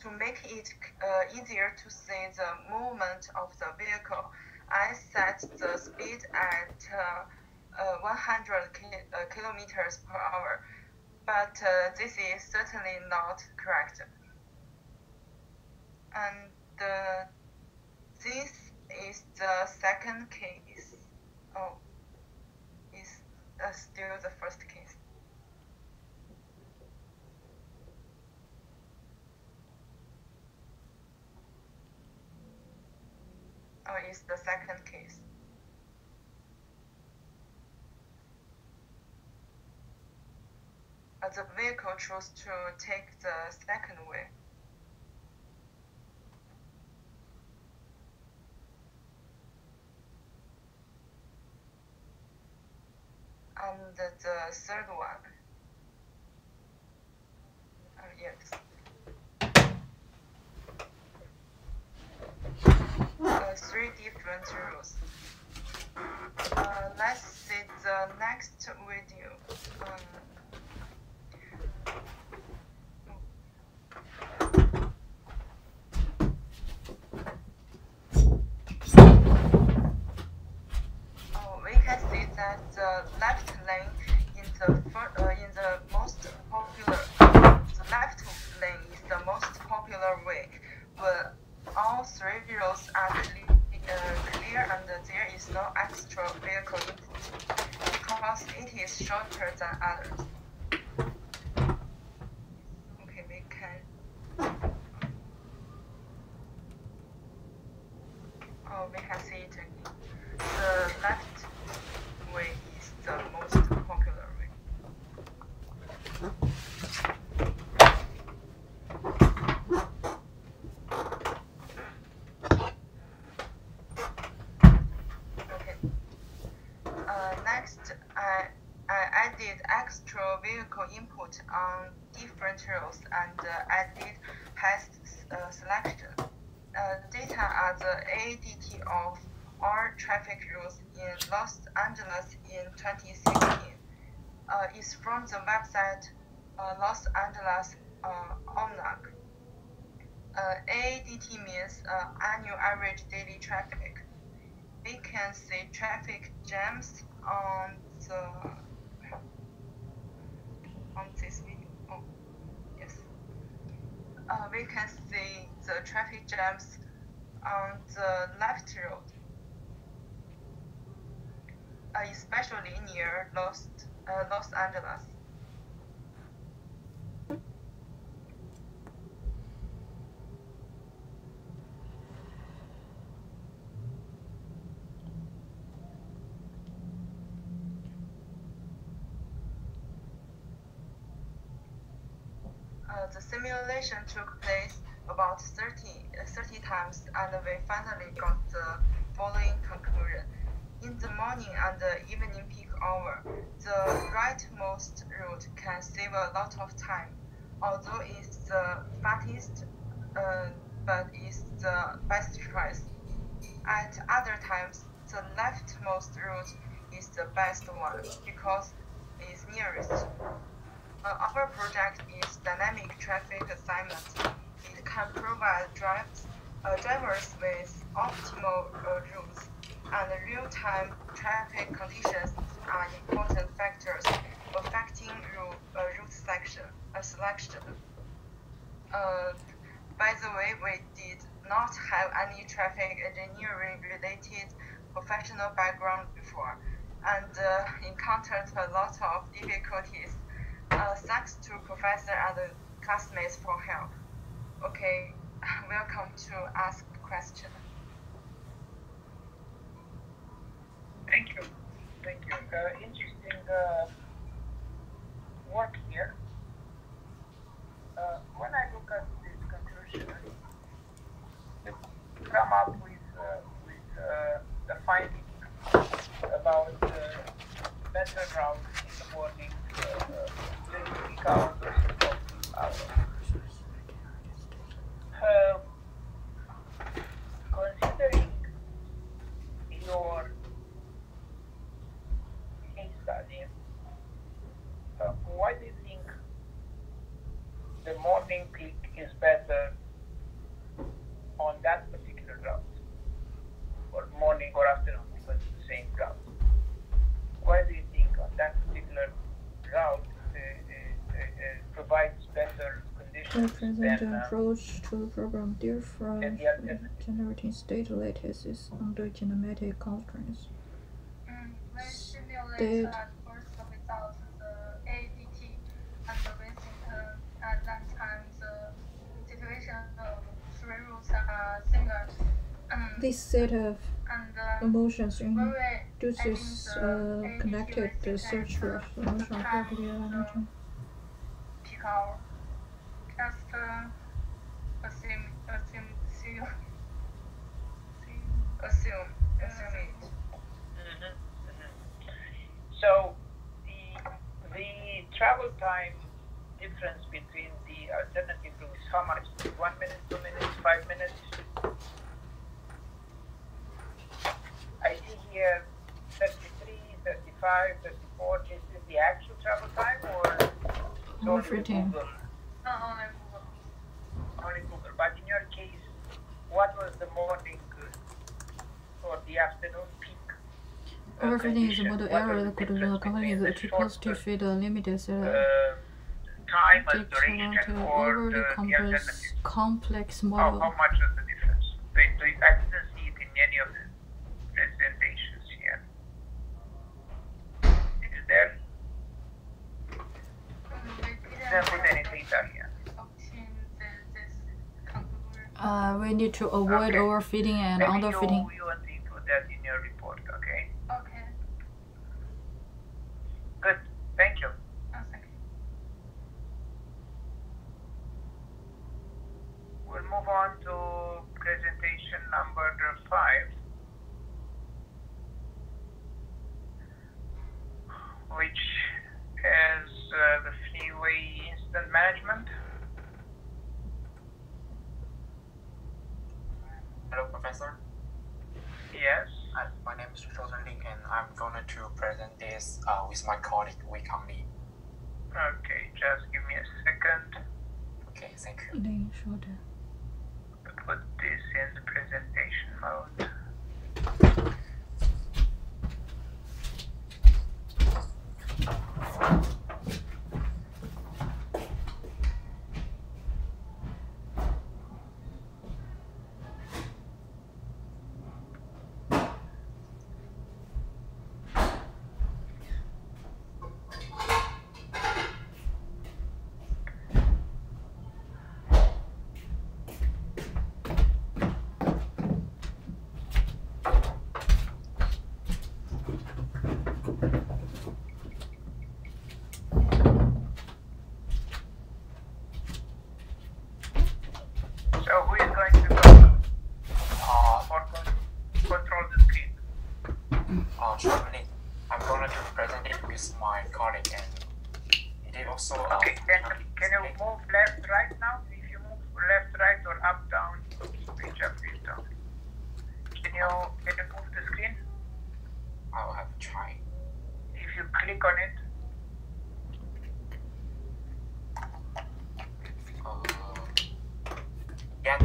To make it easier to see the movement of the vehicle, I set the speed at 100 kilometers per hour, but this is certainly not correct. And this is the second case. Oh, it's still the first case. Oh, it's the second case. The vehicle chose to take the second way. And the third one. Yes. Three different rules. Let's see the next video. We can see that the left lane in the most popular. The left lane is the most popular way, but all three roads are clear and there is no extra vehicle input because it is shorter than others. Okay, we can see it again. The left way is the most popular way. Next, I added extra vehicle input on different roads and added path selection. Data are the ADT of all traffic rules in Los Angeles in 2016. It's from the website Los Angeles Almanac. ADT means annual average daily traffic. We can see traffic jams on this video. Oh, yes. We can see the traffic jams on the left road, especially near Los Angeles. The simulation took place about 30 times, and we finally got the following conclusion. In the morning and the evening peak hour, the rightmost route can save a lot of time, although it's the fastest, but it's the best choice. At other times, the leftmost route is the best one because it's nearest. Our project is dynamic traffic assignment. It can provide drivers with optimal routes, and real-time traffic conditions are important factors affecting route selection. By the way, we did not have any traffic engineering-related professional background before, and encountered a lot of difficulties. Thanks to professor and classmates for help. Okay, welcome to ask question. Thank you. Interesting work here. When I look at this conclusion, come up with the finding about better routes in the morning, during peak hours versus off-peak hours. Considering your case study, why do you think the morning peak is better The present approach to the problem differs generating state lattices under kinematic constraints. We simulate at first without the ADT, and we think at that time the situation of three roots are similar. This set of emotions induces connected search resolution property dimension. Pick our just assume it. So the travel time difference between the alternative routes, how much? 1 minute, 2 minutes, 5 minutes? I see here 33, 35, 34. This is the actual travel time, or it's only Google? Only Google. But in your case, what was the morning or the afternoon peak? Overfitting is a model error that could accompany the positive fit limited time and duration to for overly complex model. How much is the difference? I didn't see it in any of the presentations here. Is there? Didn't put any data here. We need to avoid overfitting and underfitting. You want to put that in your report, okay? Okay. Good. Thank you. Thank you. We'll move on to presentation number 5, which is the freeway incident management. Hello, Professor. Yes. My name is Shosan Ling, and I'm going to present this with my colleague, Wei Kang Li. Okay, just give me a second. Okay, thank you. Put this in the presentation mode.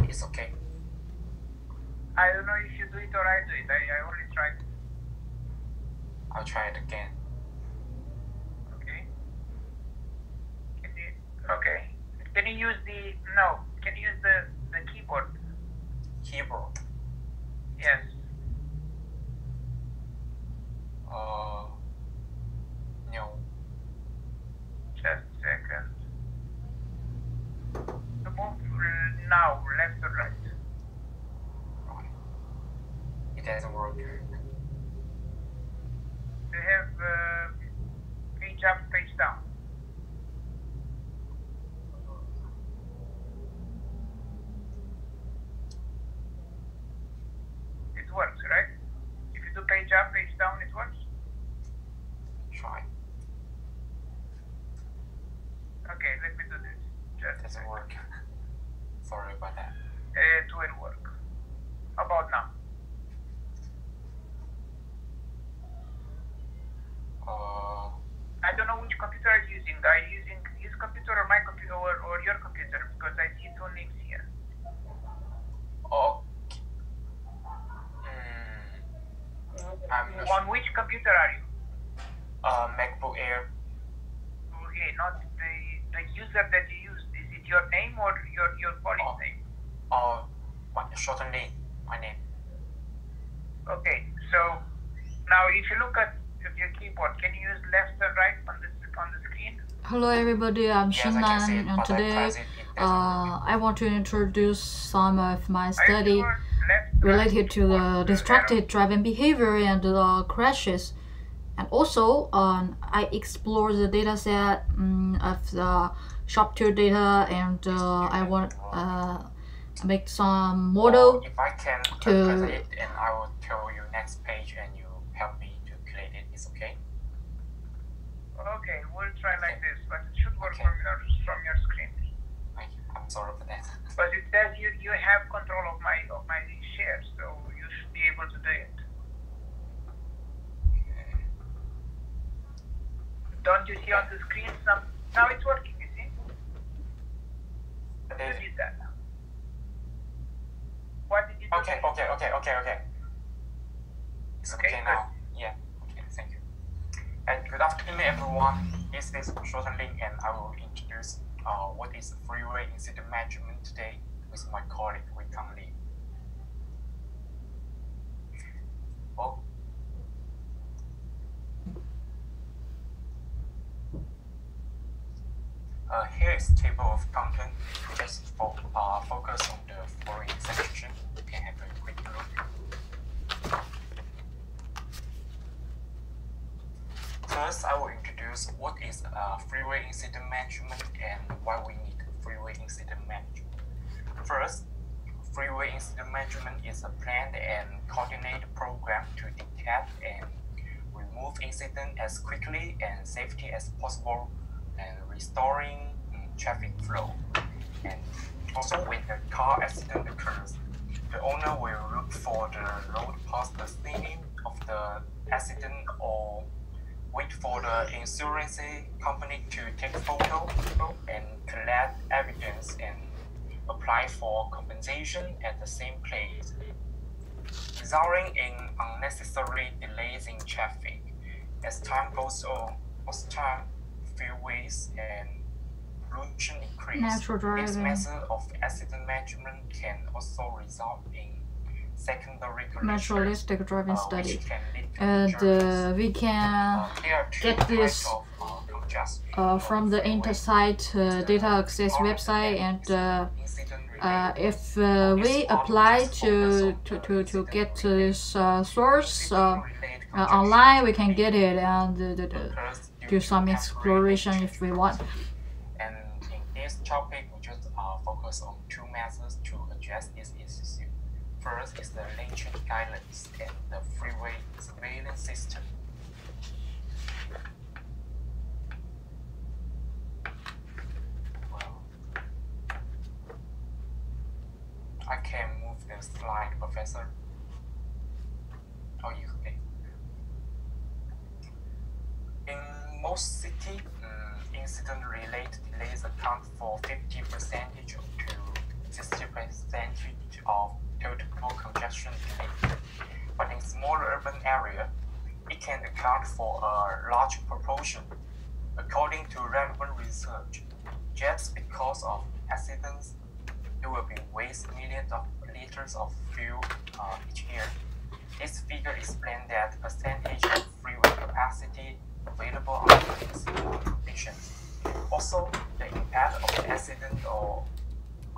It's okay. I don't know if you do it or I do it. I only tried. I'll try it again. Okay. Can you use the keyboard? Keyboard? Yes. No. Just a second. So move now, left or right? Right. It doesn't work. You have page up, page down. It works, right? If you do page up, page down, it works? Try. Okay, let me do this. It doesn't work. Sorry about that. It will work. How about now? I don't know which computer I'm using. Are you using his computer or my computer or your computer? Because I see two names here. Okay. On which computer are you? MacBook Air. Okay, not the user that you use. Is it your name or your colleague's name? Shortly, my name. Okay, so now if you look at your keyboard, can you use left or right on the screen? Hello everybody, I'm Yes, Cingnan, and today I want to introduce some of my study related to the distracted driving behavior and crashes. And also, I explore the dataset of the SHOP2 data, and I want make some model If I can present it, and I will tell you next page, and you help me to create it. It's okay? Okay, we'll try like this, but it should work from your screen. I'm sorry for that. But it says you have control of my share, so you should be able to do it. Don't you see on the screen some? Now it's working. You see? You did that. What did you do? Okay. It's okay now. Yeah. Okay. Thank you. And good afternoon, everyone. This is Shortly, and I will introduce what is freeway incident management today with my colleague, Wei-Kang Lee. Well, here is table of content. Just focus on the following section. You can have a quick look. First, I will introduce what is freeway incident management and why we need freeway incident management. First, freeway incident management is a planned and coordinated program to detect and remove incidents as quickly and safely as possible, and restoring traffic flow. And also, when a car accident occurs, the owner will look for the road past the scene of the accident or wait for the insurance company to take photo and collect evidence and apply for compensation at the same place, resulting in unnecessary delays in traffic. As time goes on, freeways and pollution increase. Natural driving. This method of accident management can also result in secondary naturalistic driving study, which can lead to and we can get this from the Intersite data access website, and if we apply to get this source online, we can get it and do some exploration if we want. And in this topic, we just focus on two methods to address this issue. First is the lane change guidelines and the freeway surveillance system. Well, I can move the slide, Professor. Oh, you okay? In most cities, incident-related delays account for 50% to 60% of total congestion delay. But in smaller urban areas, it can account for a large proportion. According to relevant research, just because of accidents, there will be waste millions of liters of fuel each year. This figure explains that percentage of freeway capacity available under these conditions. Also, the impact of the accident or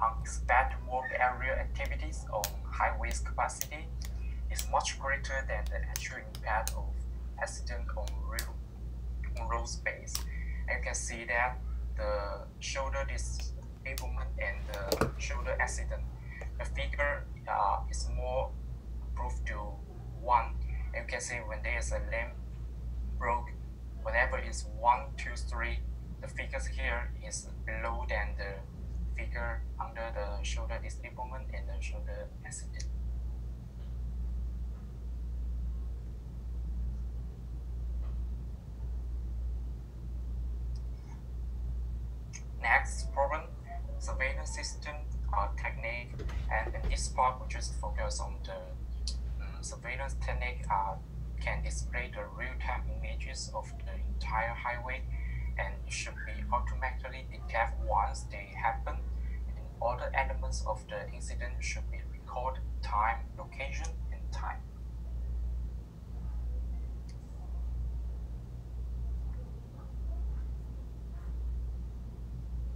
unexpected work area activities on highways capacity is much greater than the actual impact of accident on road space. And you can see that the shoulder disablement and the shoulder accident, the figure is more proof to 1. And you can see when there is a limb broke, whenever it's 1, 2, 3, the figures here is below than the figure under the shoulder disablement and the shoulder accident. Next problem, surveillance system technique, and in this part we just focus on the surveillance technique can display the real-time images of the entire highway and it should be automatically detected once they happen, and other elements of the incident should be recorded: time, location, and time.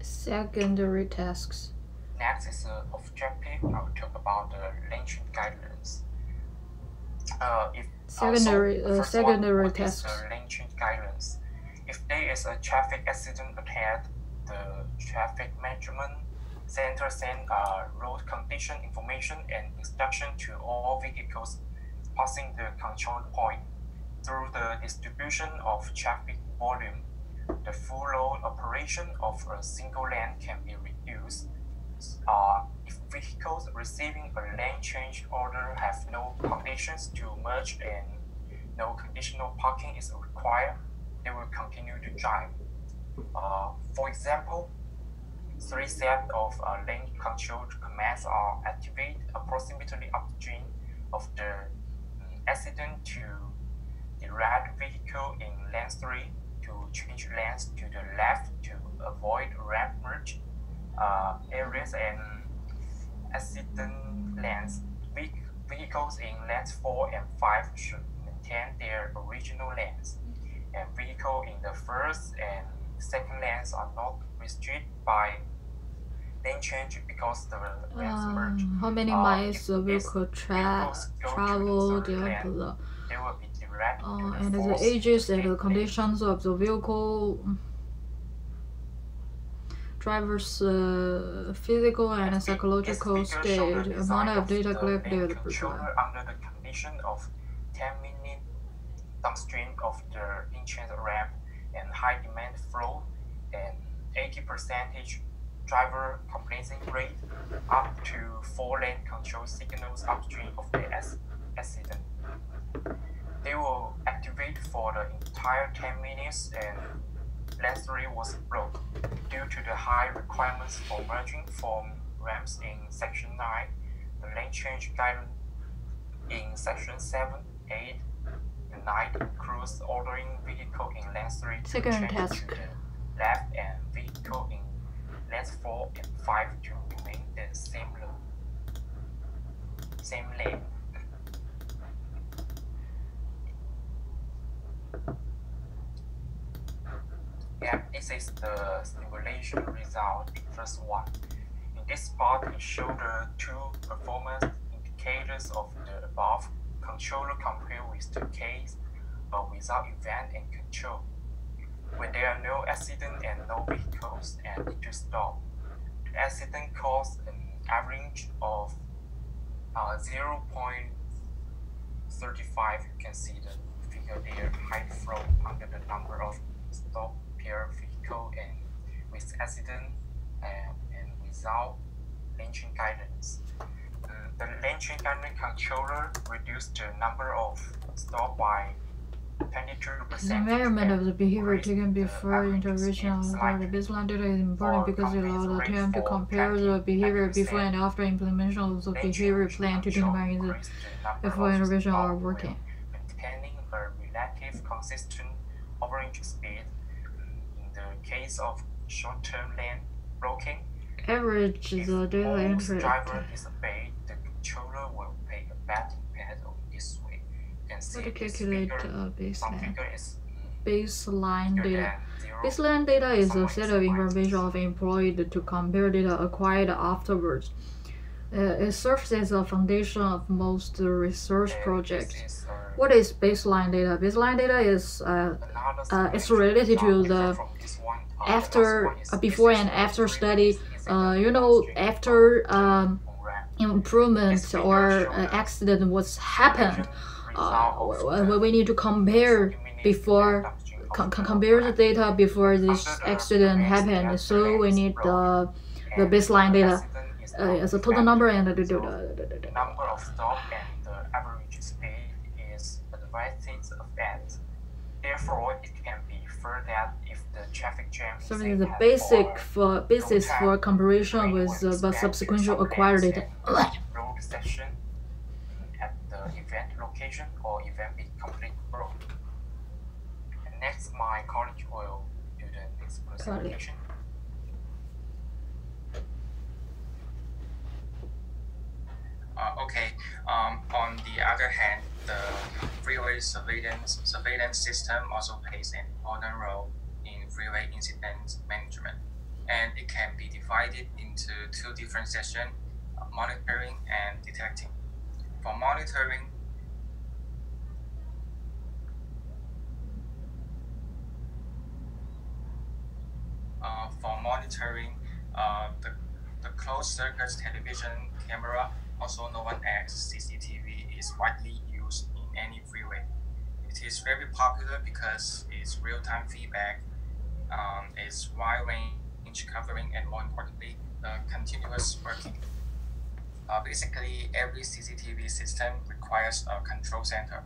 Secondary tasks. Next is objective. I'll talk about the lynching guidelines. Secondary tasks. The lynching guidelines. If there is a traffic accident ahead, the traffic management center sends road condition information and instruction to all vehicles passing the control point. Through the distribution of traffic volume, the full load operation of a single lane can be reduced. If vehicles receiving a lane change order have no conditions to merge and no conditional parking is required, they will continue to drive. For example, 3 sets of lane control commands are activated approximately upstream of the accident to direct vehicle in lane 3 to change lanes to the left to avoid ramp merge areas and accident lanes. Vehicles in lanes 4 and 5 should maintain their original lanes, and vehicles in the first and second lanes are not restricted by lane change because the lanes merge. How many miles the vehicle traveled, they will be directed to the and the fourth ages and the lane. conditions of the vehicle, driver's physical and psychological state, amount of data collected per drive. Under the condition of 10 minutes downstream of the in-change ramp and high demand flow, and 80% driver completion rate, up to 4 lane control signals upstream of the accident. They will activate for the entire 10 minutes, and lane 3 was blocked. Due to the high requirements for merging from ramps in Section 9, the lane change guideline in Section 7, 8, and 9 includes ordering vehicle in lane 3 to Second change task. to the left and vehicle in lanes 4 and 5 to remain the same lane. Yeah, this is the simulation result, first one. In this part, it shows the 2 performance indicators of the above controller compared with the case without event and control. When there are no accident and no vehicles and need to stop, the accident caused an average of 0.35. You can see the figure there, height flow under the number of stop per vehicle and with accident and without lynching guidance. The lynching guidance controller reduced the number of stops by 22%. The measurement of the behavior taken before intervention on the baseline data is important because it allows the team to compare the behavior before and after implementation of the behavior plan to determine the before intervention are working. Maintaining a relative consistent average speed. In the case of short-term lane blocking, Average the data most entry. driver disobey, the controller will pay a bad pedal this way. You can see How to this calculate figure. Some baseline? figure is Baseline bigger data. than 0. Baseline data is a Someone set is of minus. information of employed to compare data acquired afterwards. It serves as a foundation of most research And projects. this is, What is baseline data? Baseline data is it's related to the before and after study. After improvement or accident was happened, we need to compare before compare the data before this accident happened. So we need the baseline data as a total number and the number of stop and the average speed is advantage of that. Therefore, it can be inferred that if the traffic jam So it is a basis for comparison with the subsequent acquired data. road section at the event location or event be complete broke. And next, my colleague will do the next presentation. Okay. On the other hand, the freeway surveillance system also plays an important role in freeway incident management, and it can be divided into two different sections: monitoring and detecting. For monitoring, the closed-circuit television camera, also known as CCTV, is widely used in any freeway. It is very popular because its real-time feedback, its wide-range covering, and more importantly, the continuous working. Basically, every CCTV system requires a control center,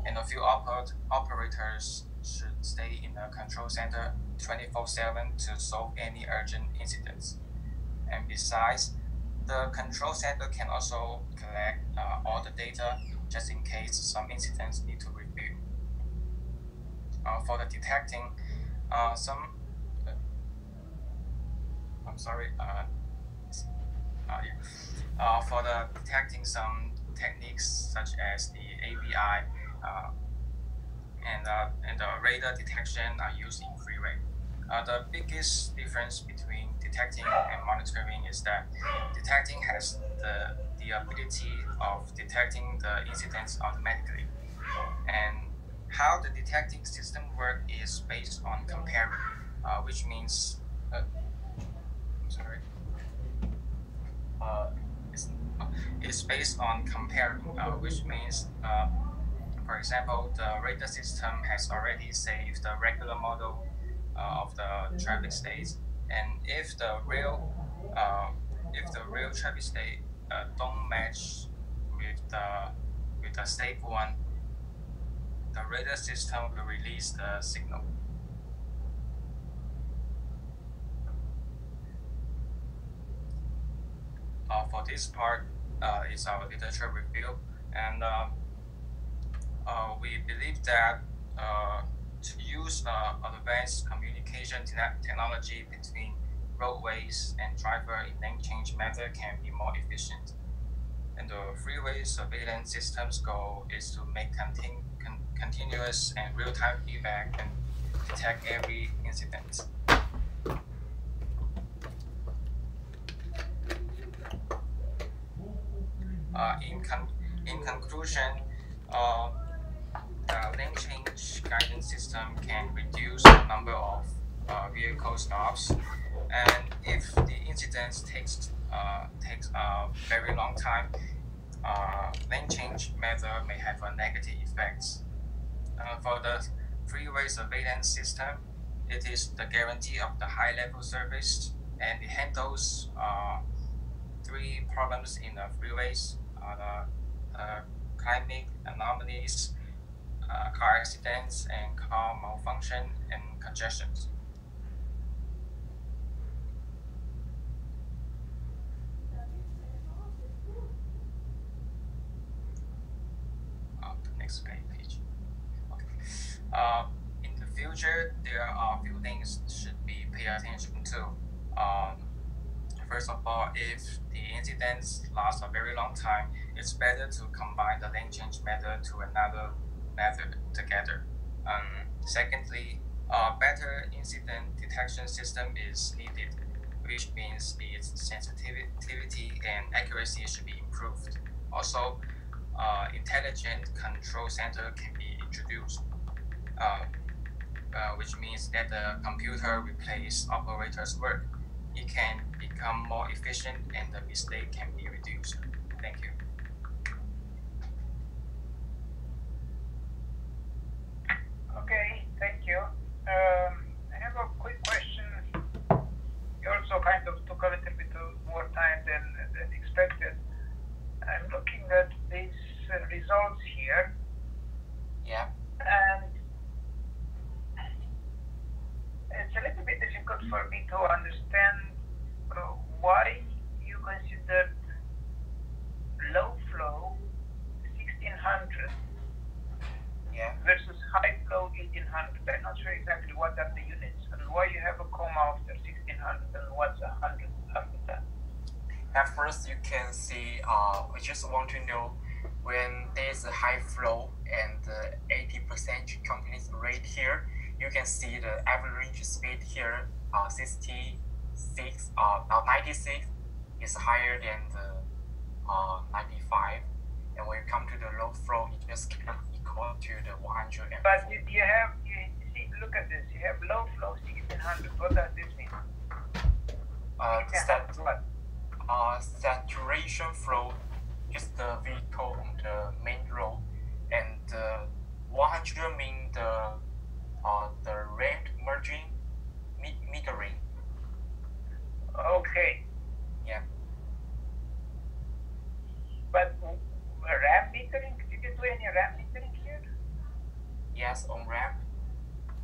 and a few operators should stay in the control center 24/7 to solve any urgent incidents. And besides, the control center can also collect all the data just in case some incidents need to review. For the detecting, for the detecting, some techniques such as the ABI and the radar detection are used in freeway. The biggest difference between detecting and monitoring is that detecting has the ability of detecting the incidents automatically, and how the detecting system works is based on comparing, which means it's based on comparing, which means for example, the radar system has already saved the regular model of the traffic states, and if the real traffic state don't match with the saved one, the radar system will release the signal. For this part is our literature review, and we believe that to use advanced communication technology between roadways and driver in lane change method can be more efficient. And the freeway surveillance system's goal is to make continuous and real-time feedback and detect every incident. In conclusion, the lane change guidance system can reduce the number of vehicle stops, and if the incident takes a very long time, lane change method may have a negative effects. For the freeway surveillance system, it is the guarantee of the high-level service, and it handles three problems in the freeways: the climate anomalies, car accidents, and car malfunction and congestions. The next page. Okay. In the future, there are a few things should be pay attention to. First of all, if the incidents last a very long time, it's better to combine the lane change method to another method together. Secondly, a better incident detection system is needed, which means its sensitivity and accuracy should be improved. Also, intelligent control center can be introduced, which means that the computer replaces operators' work. It can become more efficient and the mistake can be reduced. Thank you. Okay, thank you. I have a quick question. You also kind of took a little bit more time than expected. I'm looking at these results here. Yeah. And it's a little bit difficult for me to understand why you considered low flow 1600 Yeah. versus high flow 1800. I'm not sure exactly what are the units and why you have a comma after 1600 and what's 100 after that. At first, you can see, we just want to know when there's a high flow and 80% completion rate here, you can see the average speed here, 66, now 96 is higher than the 95. And when you come to the low flow, it just cannot equal to the 100. But you see, look at this. You have low flow 1600. What does this mean? Saturation flow is the vehicle on the main road, and 100 mean the rate merging metering. Okay. Yeah. But RAM metering? Did you do any RAM metering here? Yes, on ramp.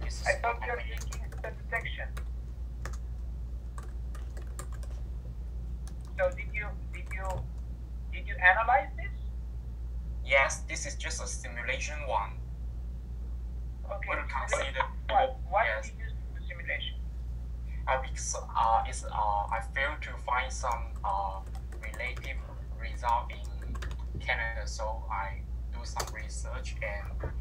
I thought you were thinking the detection. So did you analyze this? Yes, this is just a simulation one. Okay. We'll consider. What Yes. did you use for simulation? Because I failed to find some relative result in Canada, so I do some research and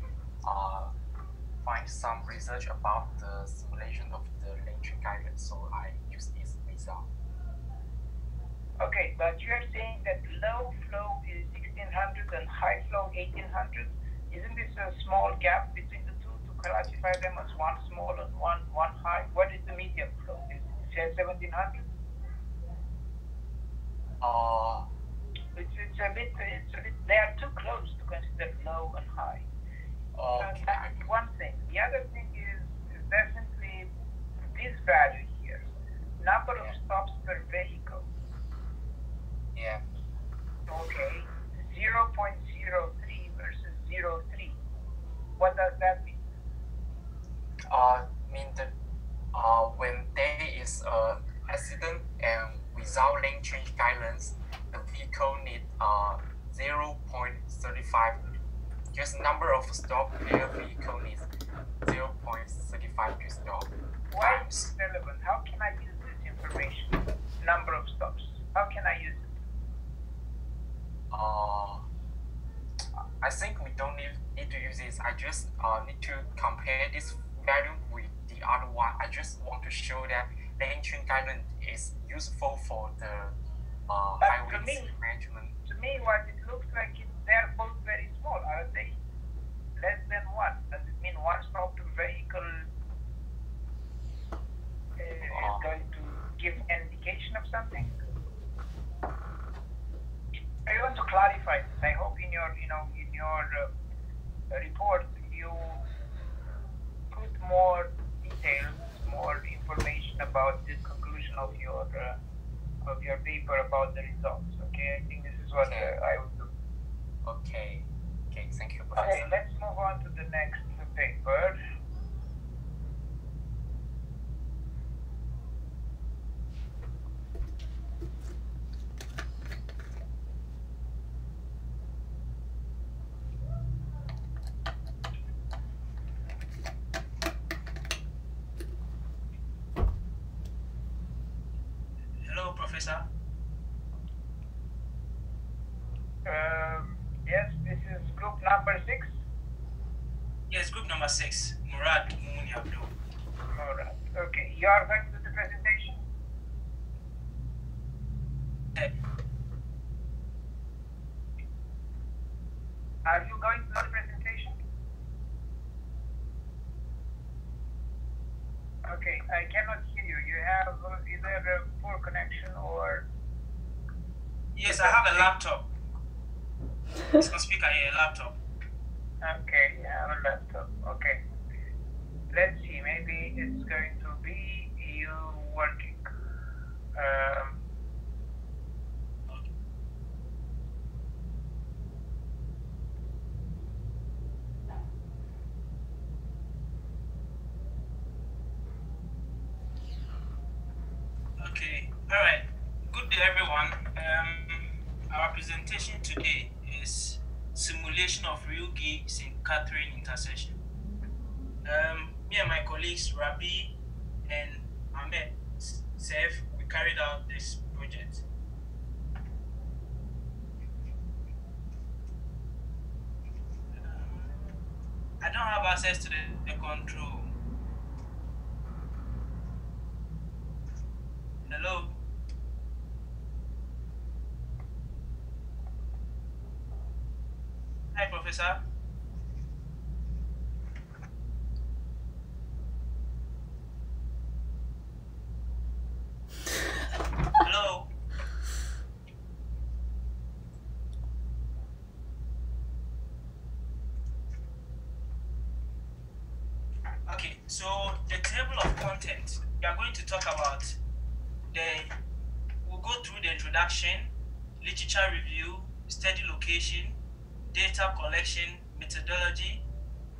find some research about the simulation of the lane guidance. So I use this result. Okay, but you are saying that low flow is 1600 and high flow 1800. Isn't this a small gap between the two to classify them as one small and one high? What is the medium flow? Is it 1700? It's a bit. They are too close to consider low and high. Okay. That's one thing. The other thing is definitely this value here, number of stops per vehicle. Yeah. Okay, 0.03 versus 0.3. What does that mean? Mean that when there is a accident and without lane change guidance, the vehicle need 0.35. Just number of stop per vehicle needs 0.35 to stop. Why is it relevant? How can I use this information? Number of stops. How can I use it? I think we don't need to use this. I just need to compare this value with the other one. I just want to show that lane change guidance is useful for the highway management. To me, what it looks like is they're both very small. Are they less than one? Does it mean one stop per vehicle is going to give an indication of something? I want to clarify this. I hope in your report you put more details, more information about this conclusion of your paper about the results. Okay, I think this is what I would do. Okay. Okay. Thank you, Professor. Okay, let's move on to the next paper. Hello, Professor. Yes, this is group number 6. Yes, group number 6. Murad Mumuni Abdul. All right. Okay, you are going to do the presentation? Are you going to do the presentation? Okay, I cannot hear you. You have either a poor connection or... Yes, I have a laptop. It's on speaker here, a laptop. Okay, you have a laptop. Okay. Let's see, maybe it's going to be you working. Okay, all right. Good day, everyone. Our presentation today is simulation of Ryugi St. Catherine intersection. me and my colleagues Rabi and Ahmed Sef, we carried out this project. I don't have access to the control. Hello? Hi, Professor. Hello? Okay, so the table of content, we are going to talk about we'll go through the introduction, literature review, study location, data collection, methodology,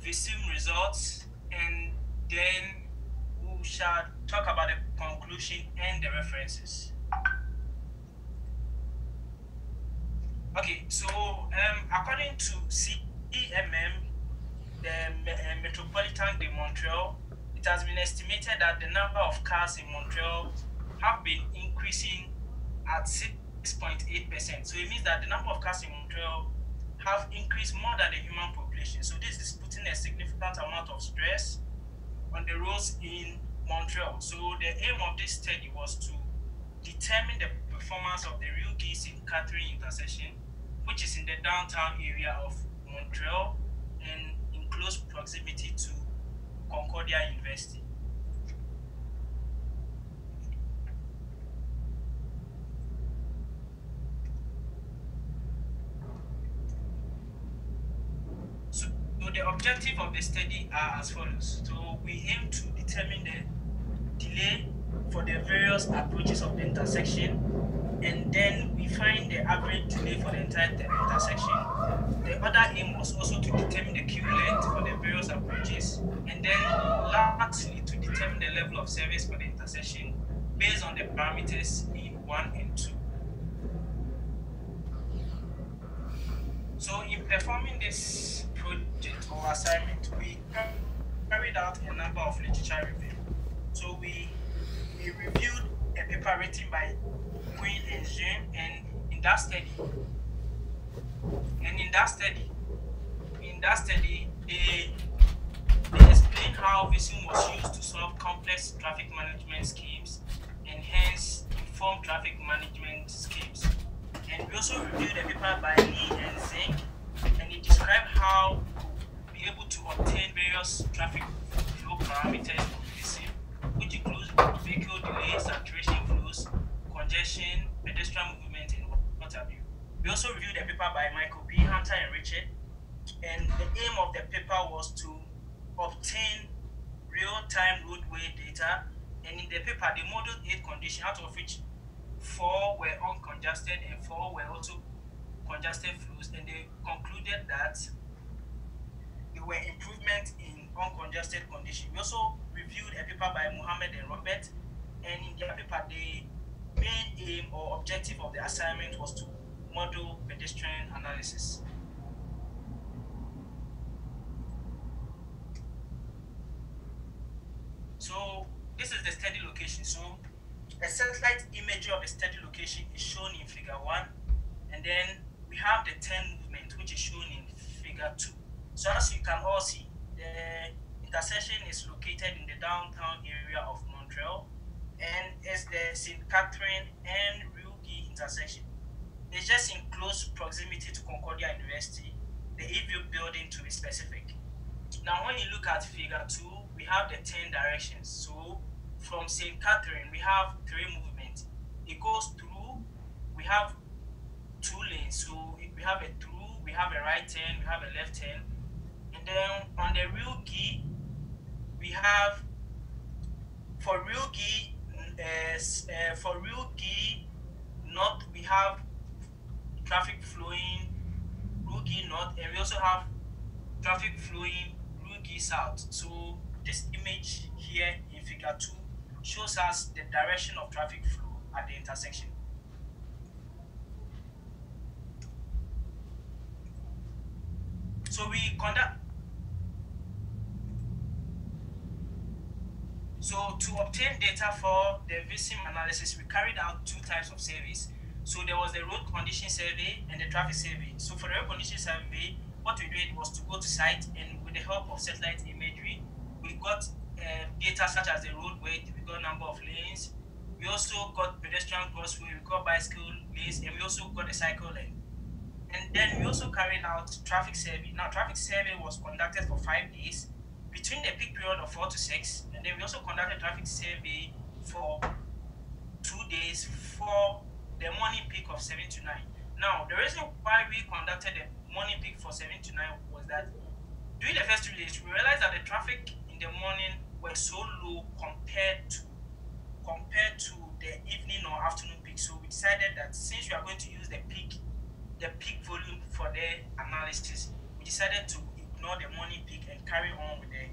resume results, and then we shall talk about the conclusion and the references. Okay, so according to CEMM, the Metropolitan de Montreal, it has been estimated that the number of cars in Montreal have been increasing at 6.8%. So it means that the number of cars in Montreal have increased more than the human population. So this is putting a significant amount of stress on the roads in Montreal. So the aim of this study was to determine the performance of the Rio St. Catherine intersection, which is in the downtown area of Montreal and in close proximity to Concordia University. So the objective of the study are as follows. So we aim to determine the delay for the various approaches of the intersection, and then we find the average delay for the entire intersection. The other aim was also to determine the queue length for the various approaches, and then lastly to determine the level of service for the intersection based on the parameters in 1 and 2. So in performing this project or assignment, we carried out a number of literature review. So we reviewed a paper written by Quinn and Jean, and in that study, they explain how Visum was used to solve complex traffic management schemes and hence inform traffic management schemes. And we also reviewed a paper by Lee and Zink, and it described how to be able to obtain various traffic flow parameters from Visum, which includes vehicle delay, saturation flows, congestion, pedestrian movement, and what have you. We also reviewed a paper by Michael B. Hunter and Richard, and the aim of the paper was to obtain real-time roadway data, and in the paper they modeled 8 conditions, out of which 4 were uncongested and 4 were also congested flows, and they concluded that there were improvements in uncongested conditions. We also reviewed a paper by Mohammed and Robert, and in their paper the main aim or objective of the assignment was to model pedestrian analysis. So this is the study location. So a satellite imagery of the study location is shown in figure 1, and then we have the 10 movement, which is shown in figure 2. So as you can all see, the intersection is located in the downtown area of Montreal, and it's the St. Catherine and Rio intersection. It's just in close proximity to Concordia University, the EVU building to be specific. Now, when you look at figure 2, we have the 10 directions. So from St. Catherine, we have 3 movements. It goes through, we have 2 lanes. So we have a through, we have a right turn, we have a left turn. And then on the Rio Guy, we have, for Rio Guy North, we have traffic flowing Rio Guy North, and we also have traffic flowing Rio Guy South. So this image here in figure 2 shows us the direction of traffic flow at the intersection. So we conduct So to obtain data for the VSIM analysis, we carried out two types of surveys. So there was the road condition survey and the traffic survey. So for the road condition survey, what we did was to go to site, and with the help of satellite imagery, we got data such as the road weight, we got number of lanes, we also got pedestrian crossway, we got bicycle lanes, and we also got a cycle lane. And then we also carried out traffic survey. Now, traffic survey was conducted for 5 days between the peak period of 4 to 6, and then we also conducted traffic survey for 2 days for the morning peak of 7 to 9. Now, the reason why we conducted the morning peak for 7 to 9 was that during the first 2 days, we realized that the traffic in the morning was so low compared to the evening or afternoon peak. So we decided that since we are going to use the peak volume for the analysis, we decided to ignore the morning peak and carry on with the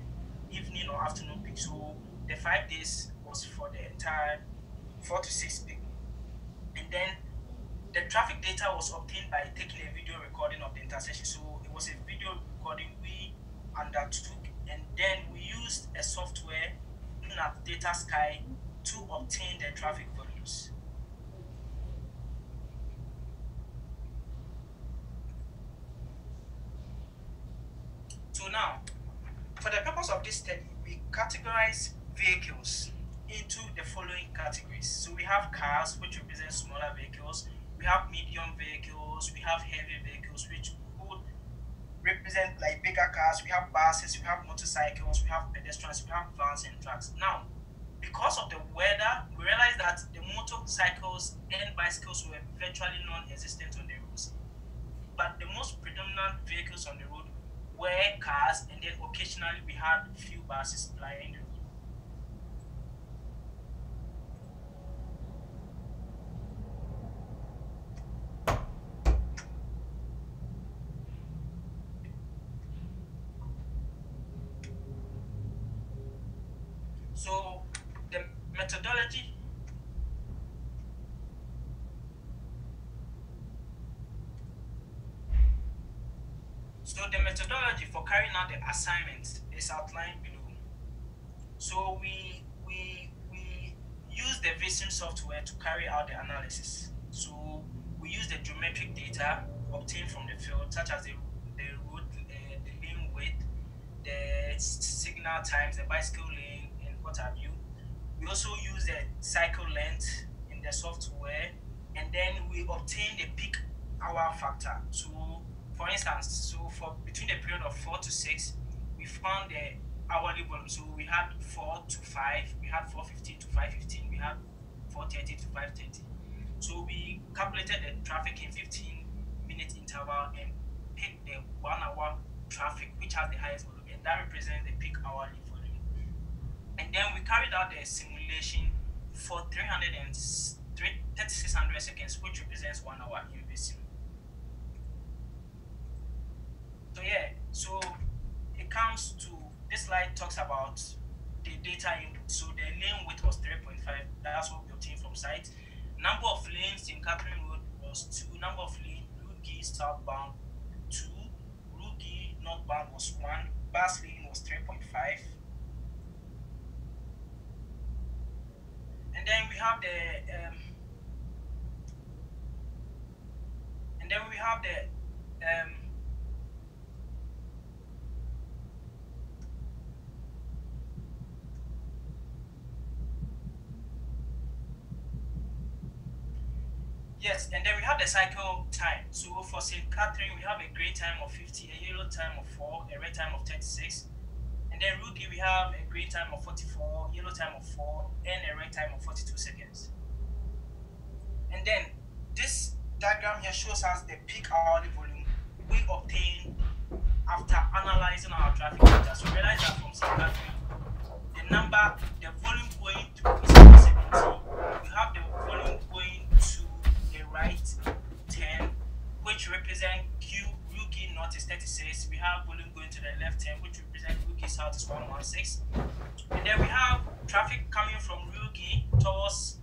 evening or afternoon peak. So the 5 days was for the entire 4 to 6 peak. And then the traffic data was obtained by taking a video recording of the intersection. So it was a video recording we undertook, and then we used a software known as Data Sky to obtain the traffic volumes. So now, for the purpose of this study, we categorize vehicles into the following categories. So we have cars, which represent smaller vehicles, we have medium vehicles, we have heavy vehicles, which would represent like bigger cars, we have buses, we have motorcycles, we have pedestrians, we have vans and trucks. Now, because of the weather, we realized that the motorcycles and bicycles were virtually non-existent on the roads. But the most predominant vehicles on the road were cars, and then occasionally we had few buses plying the road. So the methodology for carrying out the assignment is outlined below. So we use the VSIM software to carry out the analysis. So we use the geometric data obtained from the field, such as the road, the lane width, the signal times, the bicycle lane, and what have you. We also use the cycle length in the software, and then we obtain the peak hour factor. So for instance, so for between the period of 4 to 6, we found the hourly volume. So we had 4 to 5, we had 4:15 to 5:15, we had 4:30 to 5:30. So we calculated the traffic in 15-minute interval and picked the 1 hour traffic, which has the highest volume, and that represents the peak hourly volume. And then we carried out the simulation for 3600 seconds, which represents 1 hour in VSIM. So yeah, so it comes to, this slide talks about the data input. So the lane width was 3.5, that's what we obtained from site. Number of lanes in Catherine Road was 2, number of lanes Rugi southbound 2, Rugi northbound was 1, bus lane was 3.5. And then we have yes, and then we have the cycle time. So for St. Catherine, we have a grey time of 50, a yellow time of 4, a red time of 36. And then Rugi, we have a grey time of 44, yellow time of 4, and a red time of 42 seconds. And then this diagram here shows us the peak hourly volume we obtained after analyzing our traffic data. So we realize that from St. Catherine, the volume going to is 70. We have the volume going to the right 10, which represent Rugi north is 36. We have volume going to the left 10, which represent Rugi south is 116. And then we have traffic coming from Rugi towards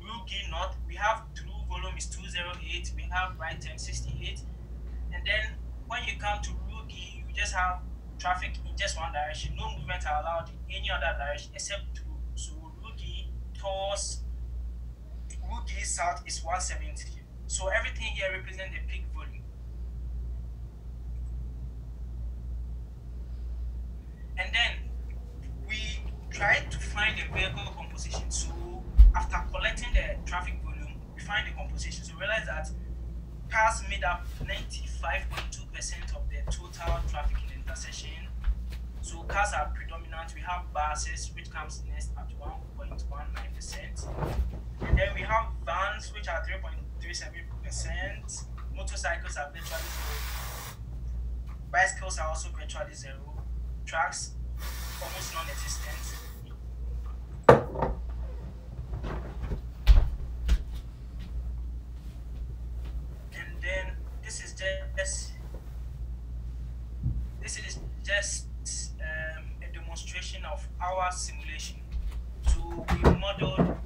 Rugi north. We have through volume is 208. We have right 10 68. And then when you come to Rugi, you just have traffic in just one direction. No movement are allowed in any other direction except through. So Rugi south is 170. So everything here represents the peak volume. And then we tried to find the vehicle composition. So after collecting the traffic volume, we find the composition. So we realize that cars made up 95.2% of the total traffic in the intersection. So cars are predominant. We have buses, which comes next at 1.19%. And then we have vans, which are 3.37%. Motorcycles are virtually zero. Bicycles are also virtually zero. Trucks, almost non-existent. And then this is just a demonstration of our simulation. So we modeled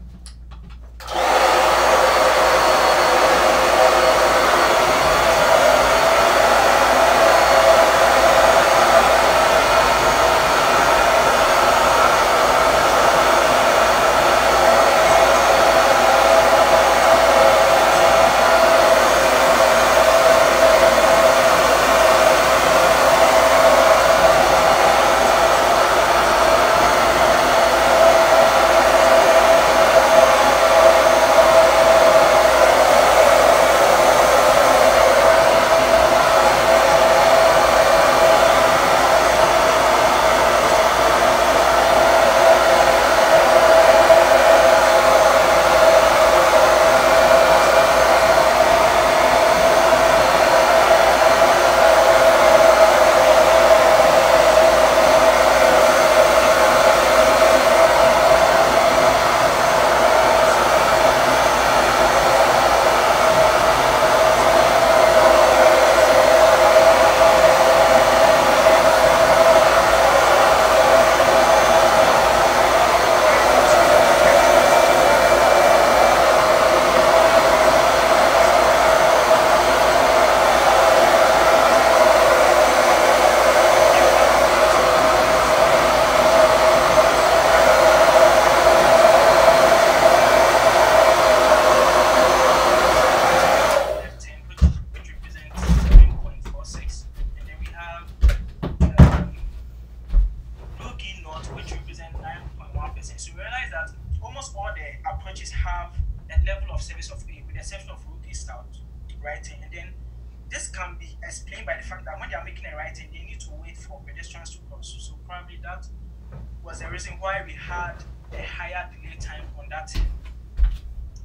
was the reason why we had a higher delay time on that thing.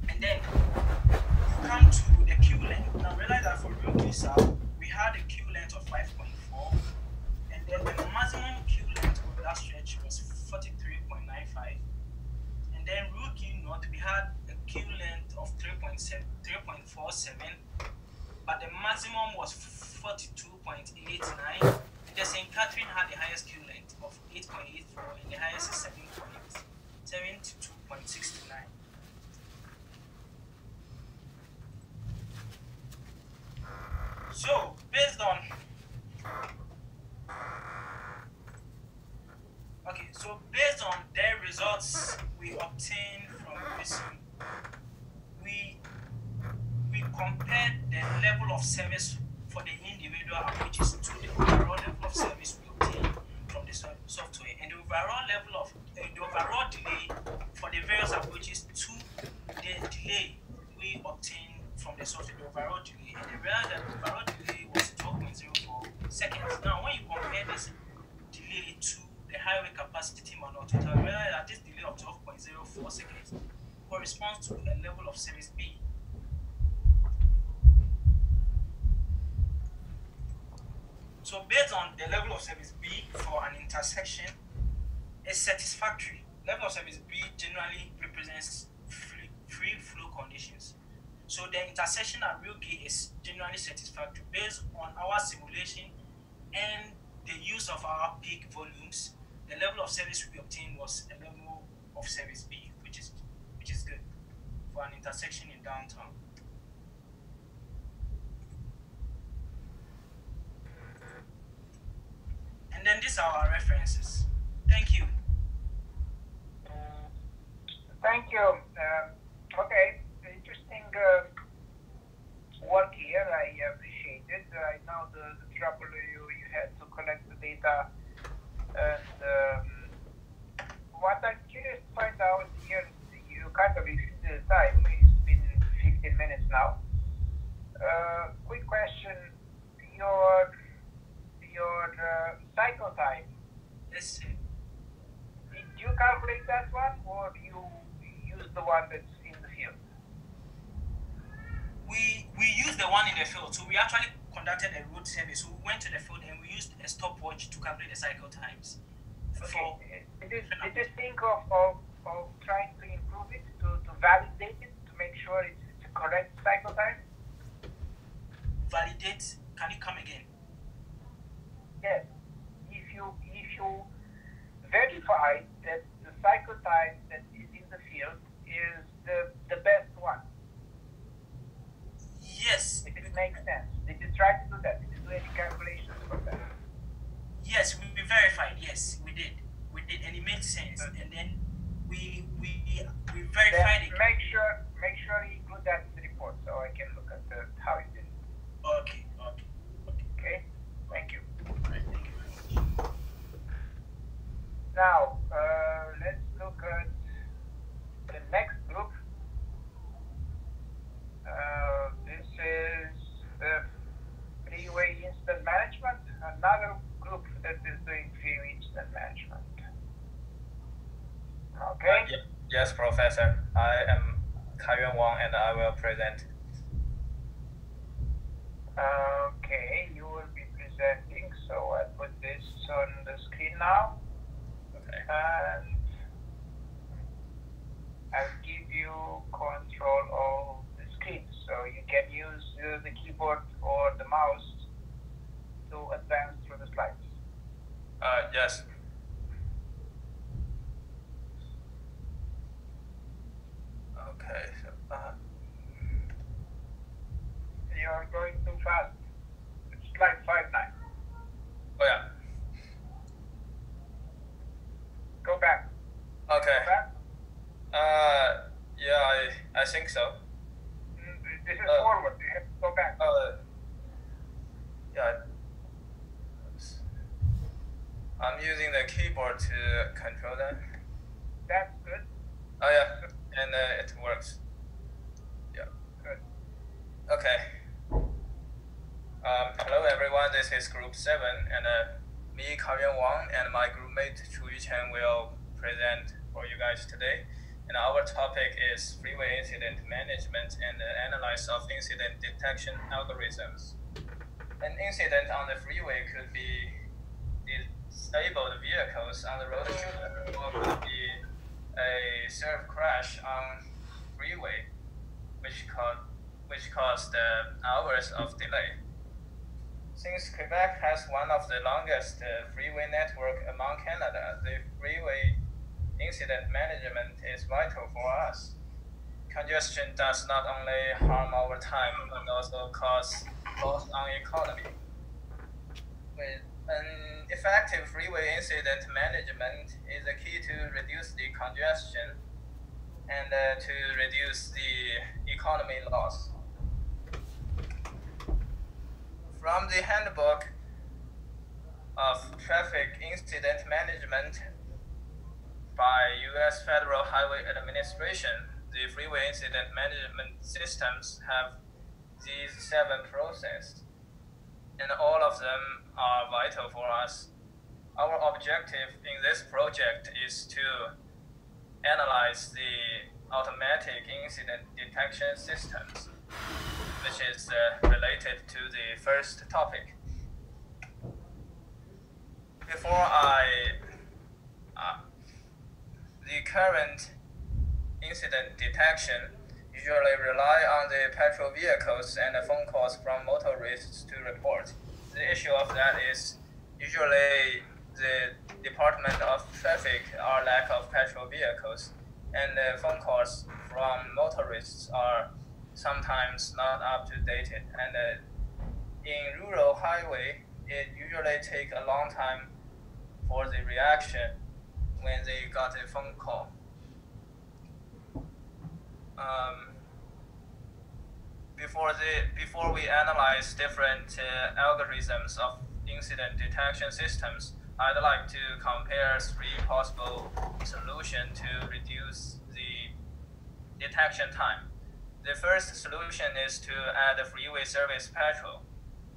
And then you come to the queue length. Now realize that for real visa, we had a queue length of 5.4, and then the maximum queue length of that stretch was 43.95. And then rookie note, we had a queue length of 3.47, but the maximum was 42.89. And the St. Catherine had the highest queue length of 8.84, and the highest is 72.69. So based on their results we obtained from this, we compared the level of service for the individual approaches to the overall level of service we obtained from the software, and the overall delay for the various approaches to the delay we obtained from the software, the overall delay, and the overall delay was 12.04 seconds. Now, when you compare this delay to the highway capacity manual total, you realize that this delay of 12.04 seconds corresponds to a level of service B. So based on the level of service B for an intersection is satisfactory. Level of service B generally represents free flow conditions. So the intersection at real K is generally satisfactory based on our simulation and the use of our peak volumes. The level of service we obtained was a level of service B, which is good for an intersection in downtown. And then this Thank you. Okay, interesting work here. I appreciate it. I know the trouble you had to collect the data, and what I'm curious to find out here, you kind of exceeded the time. It's been 15 minutes now. Quick question: your cycle time. Yes. Did you calculate that one, or you use the one that's in the field? We used the one in the field. So we actually conducted a road survey. So we went to the field and we used a stopwatch to calculate the cycle times. Okay. Did you think of trying to improve it, to validate it, to make sure it's a correct cycle time? Validate? Can you come again? Yes. If you verify that the cycle time that is in the field is the best one. Yes. If it makes sense. Did you try to do that? Did you do any calculations for that? Yes, we verified. Yes, we did, and it made sense. And then we verified it. Make sure you include that in the report so I can look at how you did it. Okay. Okay. Thank you. Right, thank you very much. Now let's look at the next group. This is the freeway incident management. Another group that is doing freeway incident management. Okay. Yes, Professor. I am Kaiyuan Wang, and I will present. Okay, you will be presenting. So I put this on the screen now. Okay. And I'll give you control of the screen, so you can use the keyboard or the mouse to advance through the slides. Yes. Okay. You're going too fast. It's slide 5-9. Oh yeah. Go back. Okay. Go back. Yeah, I think so. This is forward. You have to go back. Yeah. I'm using the keyboard to control that. That's good. Oh yeah, and it works. Yeah. Good. Okay. Hello everyone. This is Group 7, and me, Kaiyuan Wang, and my group mate Chu Yuchen will present for you guys today. And our topic is freeway incident management and the analysis of incident detection algorithms. An incident on the freeway could be disabled vehicles on the road, or could be a serve crash on freeway, which caused hours of delay. Since Quebec has one of the longest freeway network among Canada, the freeway incident management is vital for us. Congestion does not only harm our time, but also cause loss on economy. With an effective freeway incident management is the key to reduce the congestion and to reduce the economy loss. From the handbook of traffic incident management by U.S. Federal Highway Administration, the freeway incident management systems have these 7 processes, and all of them are vital for us. Our objective in this project is to analyze the automatic incident detection systems, which is related to the first topic. The current incident detection usually rely on the petrol vehicles and the phone calls from motorists to report. The issue of that is usually the Department of Traffic are lack of petrol vehicles, and the phone calls from motorists are sometimes not up to date. And in rural highway, it usually take a long time for the reaction when they got a phone call. before we analyze different algorithms of incident detection systems, I'd like to compare three possible solutions to reduce the detection time. The first solution is to add a freeway service patrol.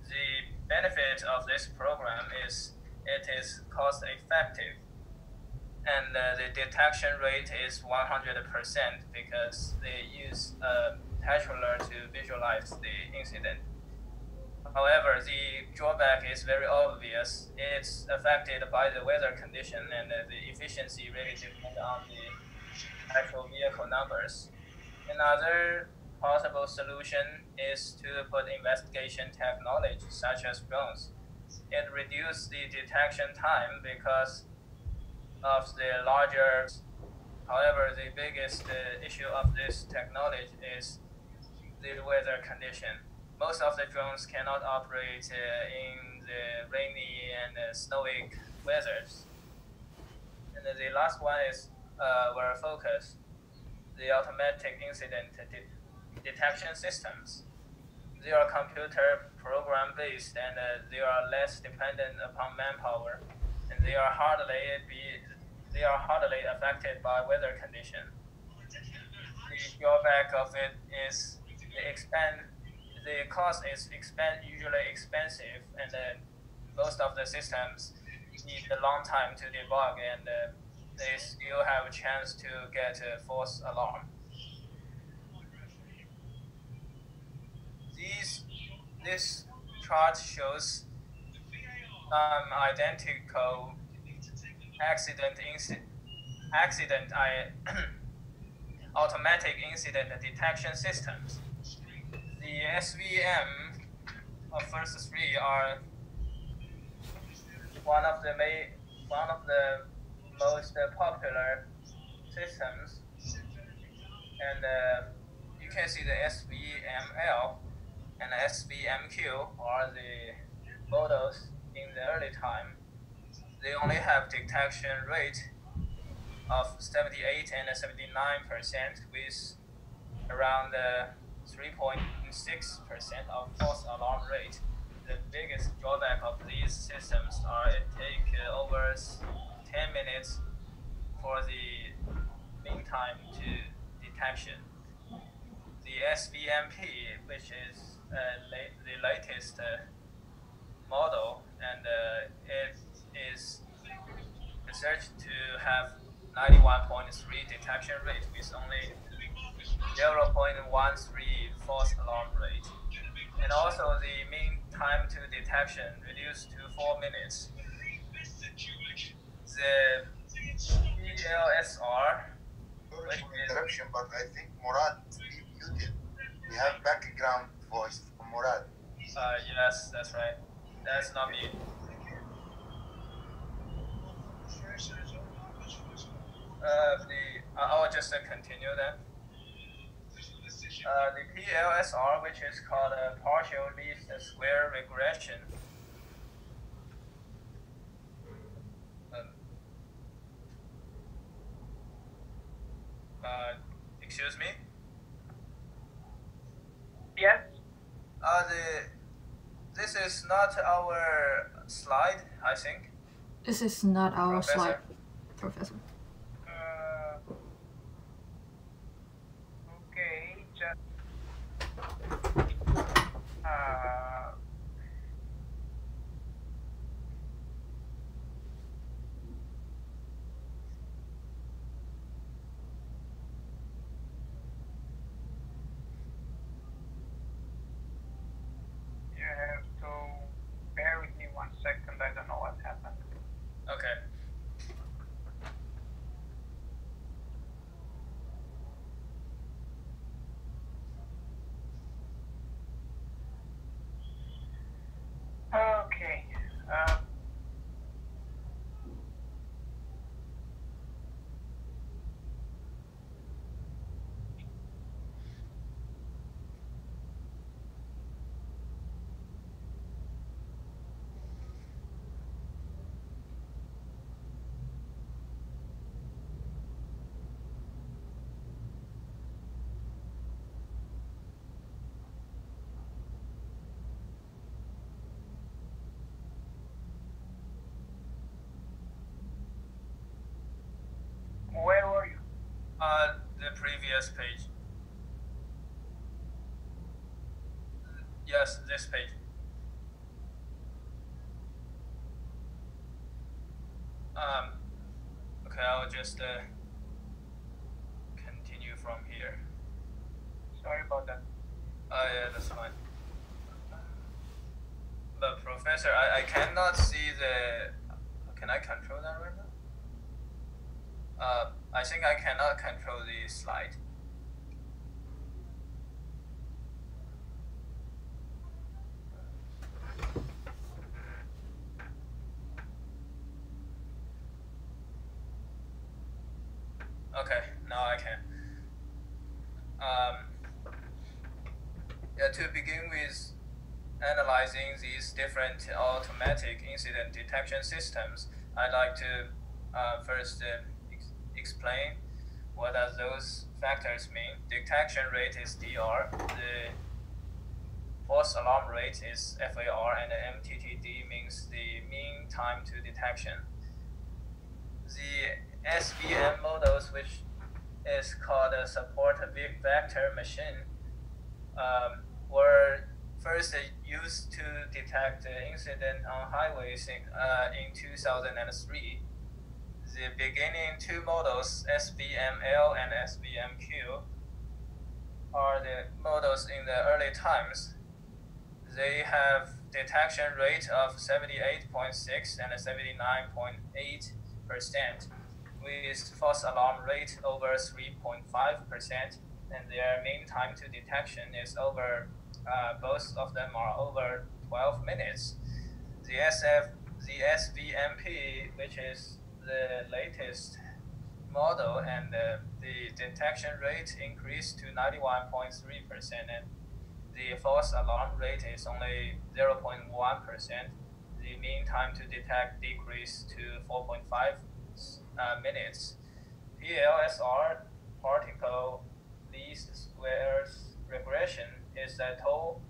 The benefit of this program is it is cost effective, and the detection rate is 100% because they use a patroller to visualize the incident. However, the drawback is very obvious. It's affected by the weather condition, and the efficiency really depends on the actual vehicle numbers. Another possible solution is to put investigation technology such as drones. It reduces the detection time because of the larger. However, the biggest issue of this technology is the weather condition. Most of the drones cannot operate in the rainy and snowy weathers. And the last one is where focus, the automatic incident detection systems. They are computer program based, and they are less dependent upon manpower, and they are hardly affected by weather condition. The drawback of it is the cost is usually expensive, and most of the systems need a long time to debug, and they still have a chance to get a false alarm. This chart shows identical automatic incident detection systems. The SVM of first three are one of the most popular systems, and you can see the SVML and SVMQ are the models in the early time. They only have detection rate of 78 and 79% with around 3.6% of false alarm rate. The biggest drawback of these systems are it takes over 10 minutes for the mean time to detection. The SVMP, which is the latest model, and it is researched to have 91.3 detection rate with only 0.13 false alarm rate. And also the mean time to detection reduced to 4 minutes. The PLSR, sorry for interruption, but I think Murad is muted. We have background voice from Murad. Yes, that's right. That's not me. I'll just continue then. The PLSR, which is called a partial least square regression. Excuse me? Yes? This is not our slide, I think. This is not our Professor? slide, Professor. Okay, just you have to bear with me 1 second. I don't know what happened. Okay. previous page. Yes, this page. Okay, I'll just continue from here. Sorry about that. Yeah, that's fine. But Professor, I cannot see the. Can I control that right now? I think I cannot control the slide. Okay, now I can. Yeah, to begin with analyzing these different automatic incident detection systems, I'd like to first explain what does those factors mean. Detection rate is DR, the false alarm rate is FAR, and the MTTD means the mean time to detection. The SVM models, which is called a support vector machine, were first used to detect incident on highways in 2003. The beginning two models, SVML and SVMQ, are the models in the early times. They have detection rate of 78.6 and 79.8%, with false alarm rate over 3.5%, and their mean time to detection is over, both of them are over 12 minutes. The SVMP, which is the latest model, and the detection rate increased to 91.3%, and the false alarm rate is only 0.1%. The mean time to detect decreased to 4.5 minutes. PLSR, particle least squares regression, is a tool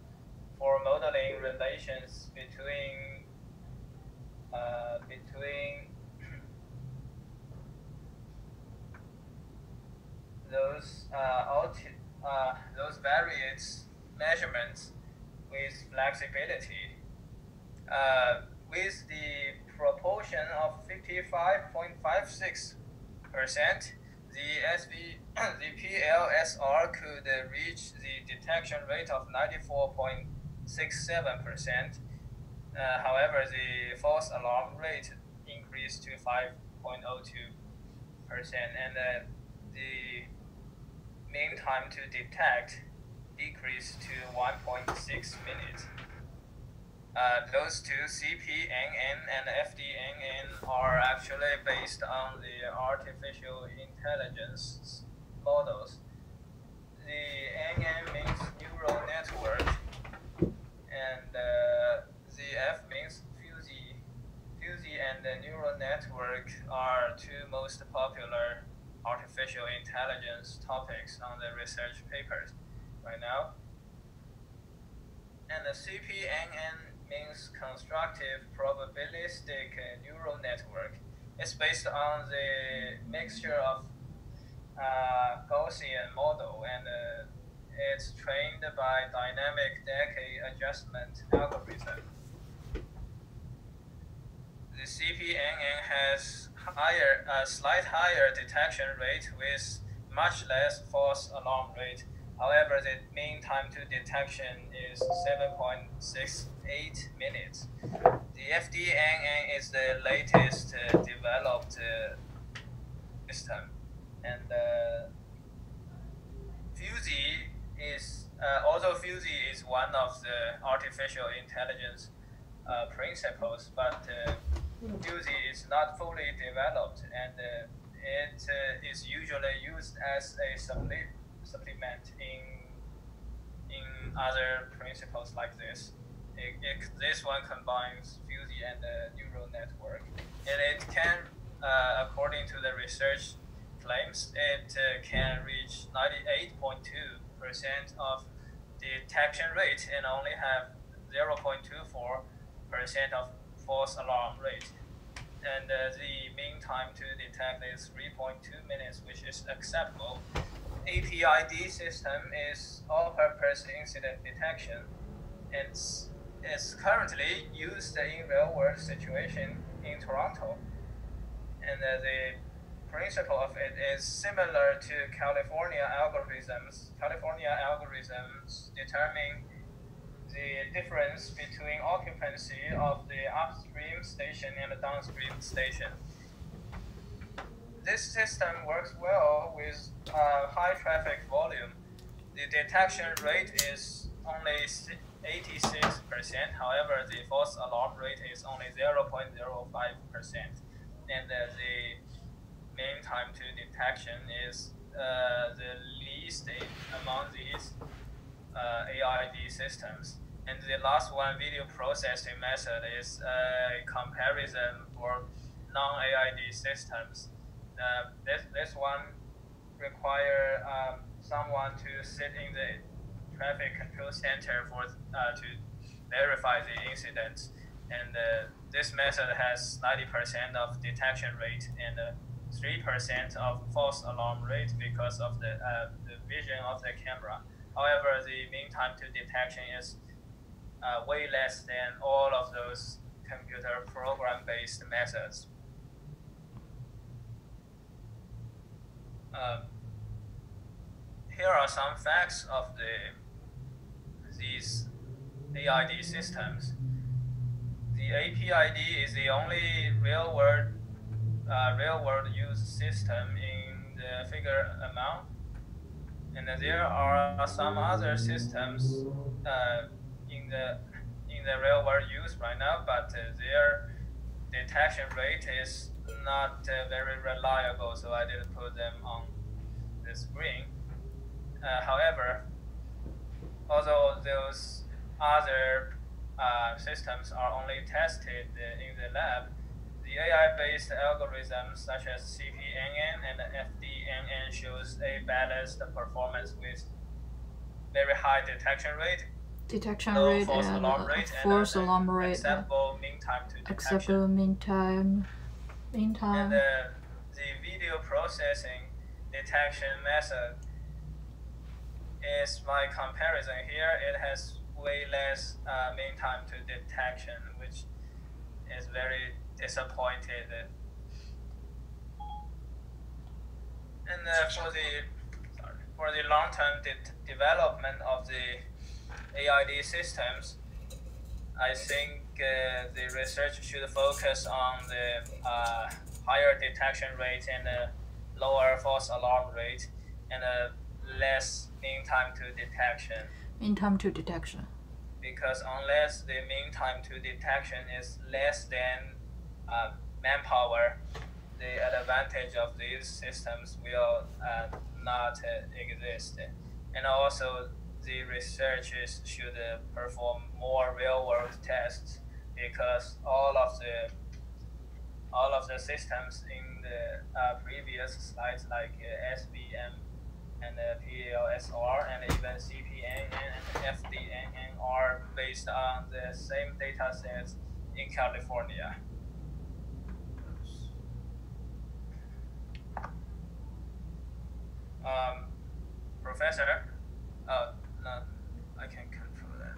for modeling relations between those various measurements with flexibility. With the proportion of 55.56%, the PLSR could reach the detection rate of 94.67%. However, the false alarm rate increased to 5.02%, and the mean time to detect decreased to 1.6 minutes. Those two, CPNN and FDNN, are actually based on the artificial intelligence models. The NN means neural network, and the F means fuzzy. Fuzzy and the neural network are two most popular artificial intelligence topics on the research papers right now. And the CPNN means constructive probabilistic neural network. It's based on the mixture of Gaussian model, and it's trained by dynamic decay adjustment algorithm. The CPNN has slight higher detection rate with much less false alarm rate. However, the mean time to detection is 7.68 minutes. The FDNN is the latest developed system, and fuzzy is although fuzzy is one of the artificial intelligence principles, but fuzzy is not fully developed, and it is usually used as a supplement in other principles like this. This one combines fuzzy and neural network, and it can, according to the research claims, it can reach 98.2% of detection rate and only have 0.24% of false alarm rate. And the mean time to detect is 3.2 minutes, which is acceptable. APID system is all-purpose incident detection, and it's currently used in real-world situation in Toronto. And the principle of it is similar to California algorithms. California algorithms determine the difference between occupancy of the upstream station and the downstream station. This system works well with high traffic volume. The detection rate is only 86%. However, the false alarm rate is only 0.05%. And the mean time to detection is the least among these AID systems. And the last one, video processing method, is a comparison for non-AID systems. This one require someone to sit in the traffic control center to verify the incident. And this method has 90% of detection rate and 3% of false alarm rate because of the vision of the camera. However, the mean time to detection is way less than all of those computer program-based methods. Here are some facts of these AID systems. The APID is the only real-world use system in the figure amount, and there are some other systems in the real-world use right now, but their detection rate is not very reliable, so I didn't put them on the screen. However, although those other systems are only tested in the lab, the AI-based algorithms such as CPNN and FDNN shows a balanced performance with very high detection rate, low false alarm rate, and acceptable mean time to detection. And the video processing detection method is my comparison here. It has way less mean time to detection, which is very disappointed. And for the long-term development of the AID systems, I think the research should focus on the higher detection rate and lower false alarm rate and less mean time to detection. Mean time to detection. Because unless the mean time to detection is less than manpower, the advantage of these systems will not exist. And also, the researchers should perform more real-world tests, because all of the systems in the previous slides, like SVM and PLSR and even CPNN and FDNN, are based on the same data sets in California. Professor, no, I can control that.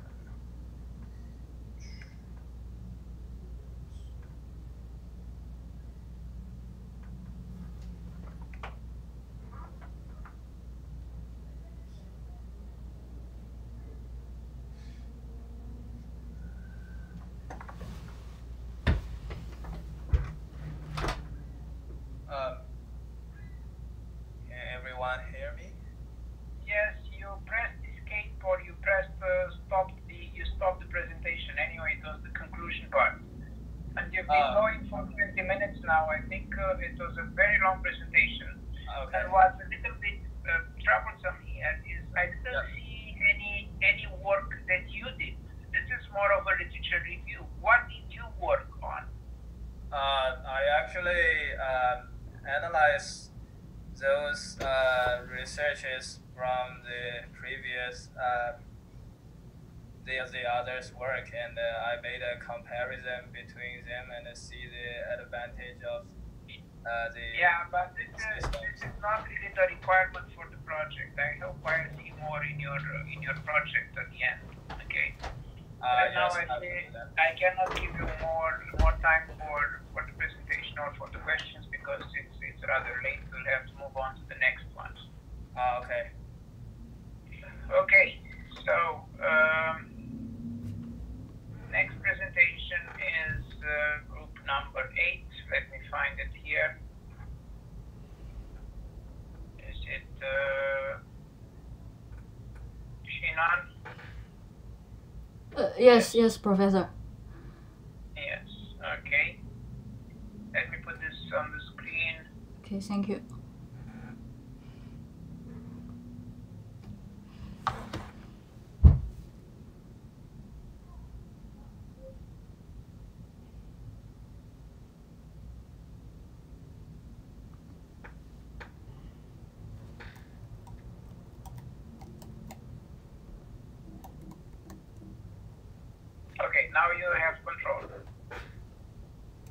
Can everyone hear me? Yes, you pressed escape or you pressed stop the presentation. Anyway, it was the conclusion part. And you've been going for 20 minutes now. I think it was a very long presentation. Okay. And what's a little bit troublesome here is I didn't see any work that you did. This is more of a literature review. What did you work on? I actually analyzed those researches from the previous the others' work, and I made a comparison between them and see the advantage of the Yeah, but this is not really the requirement for the project. I hope I'll see more in your project at the end. Okay. Right now I cannot give you more time for the presentation or for the questions because it's rather late. We'll have to move on to the next ones. Okay. Okay. So next presentation is group number 8. Let me find it here. Is it Cingnan? Yes, Professor. Yes, okay. Let me put this on the screen. Okay, thank you. Okay, now you have control.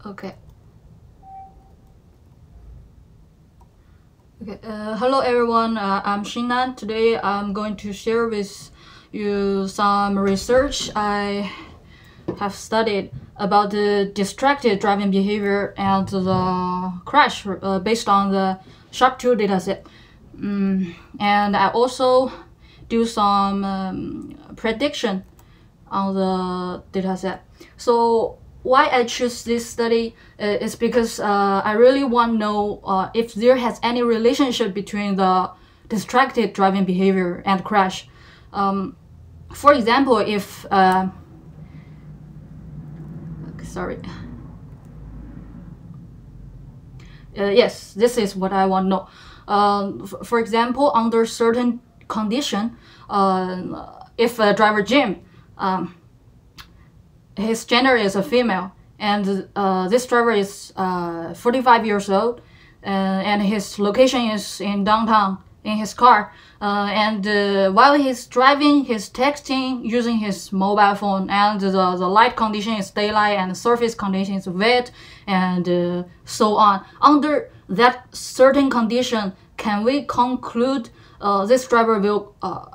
Okay. Hello everyone, I'm Cingnan. Today I'm going to share with you some research I have studied about the distracted driving behavior and the crash based on the SHARP2 dataset. And I also do some prediction on the dataset. So why I choose this study is because I really want to know if there has any relationship between the distracted driving behavior and crash. For example, if sorry. Yes, this is what I want to know. For example, under certain condition, if a driver Jim, his gender is a female, and this driver is 45 years old, and his location is in downtown in his car, and while he's driving, he's texting using his mobile phone, and the light condition is daylight and the surface condition is wet, and so on. Under that certain condition, can we conclude this driver will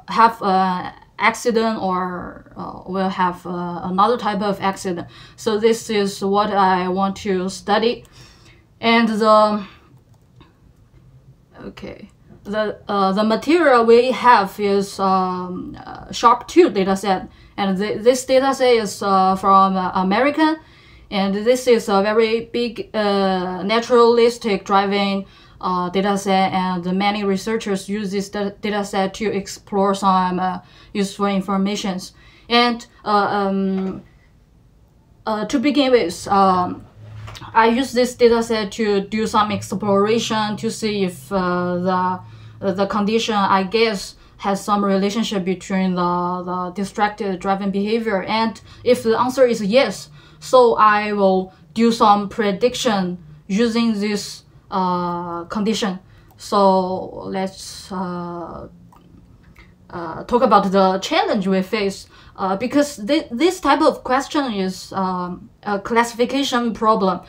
have accident or will have another type of accident? So this is what I want to study. And the material we have is SHARP2 dataset, and this dataset is from American, and this is a very big naturalistic driving dataset, and many researchers use this dataset to explore some useful informations. And to begin with, I use this dataset to do some exploration to see if the condition, I guess, has some relationship between the distracted driving behavior. And if the answer is yes, so I will do some prediction using this condition. So let's talk about the challenge we face, because this type of question is a classification problem.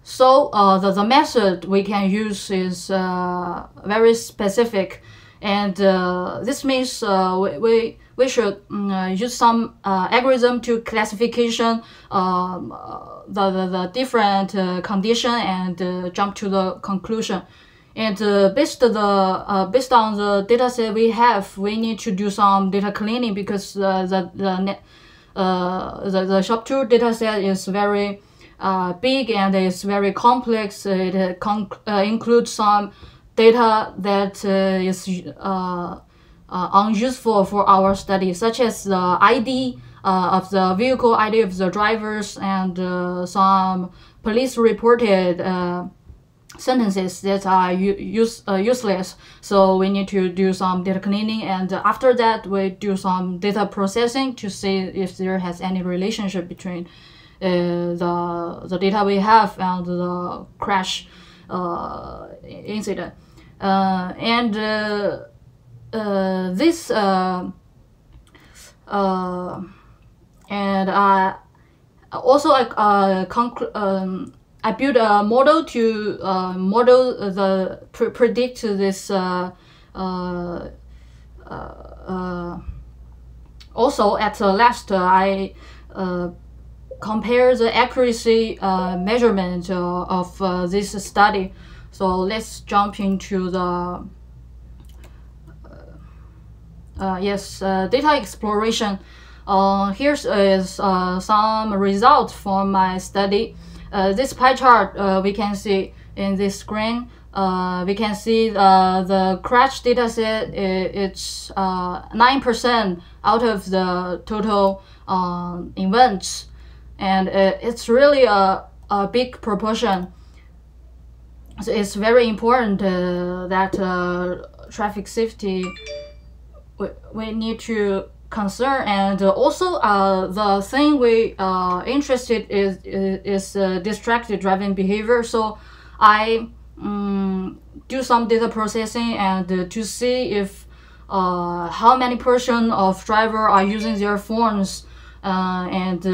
So the method we can use is very specific, and this means we should use some algorithm to classification the different condition and jump to the conclusion. And based on the data set we have, we need to do some data cleaning, because the SHARP2 data set is very big and it's very complex. It includes some data that is unuseful for our study, such as the ID of the vehicle, ID of the drivers, and some police reported sentences that are useless. So we need to do some data cleaning, and after that we do some data processing to see if there has any relationship between the data we have and the crash incident. This and also I built a model to predict this. Also, at the last, I compare the accuracy measurement of this study. So let's jump into the data exploration. Here's some results from my study. This pie chart we can see in this screen. We can see the crash data set. It's 9% out of the total events, and it's really a big proportion. So it's very important that traffic safety we need to concern, and also the thing we interested is distracted driving behavior. So I do some data processing and to see if how many percent of driver are using their phones, and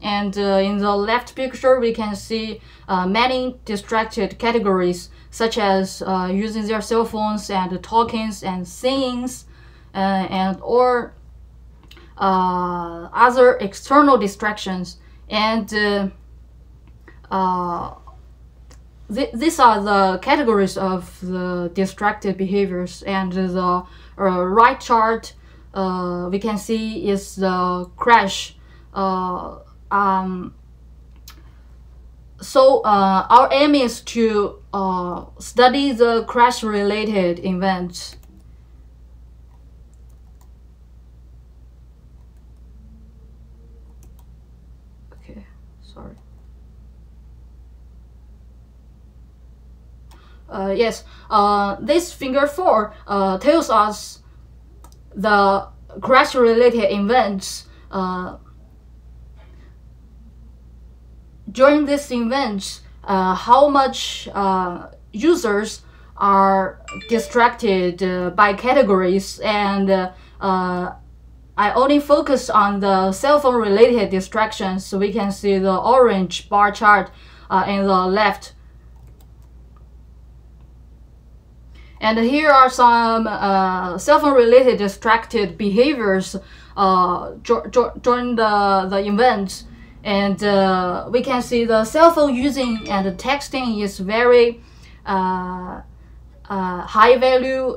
in the left picture we can see many distracted categories, such as using their cell phones and talkings and singings, and or other external distractions. And these are the categories of the distracted behaviors. And the right chart we can see is the crash. So our aim is to study the crash-related events. Okay, sorry. Yes, this figure 4 tells us the crash-related events. During these events, how much users are distracted by categories, and I only focus on the cell phone related distractions. So we can see the orange bar chart in the left. And here are some cell phone related distracted behaviors during the events. And we can see the cell phone using and texting is very high value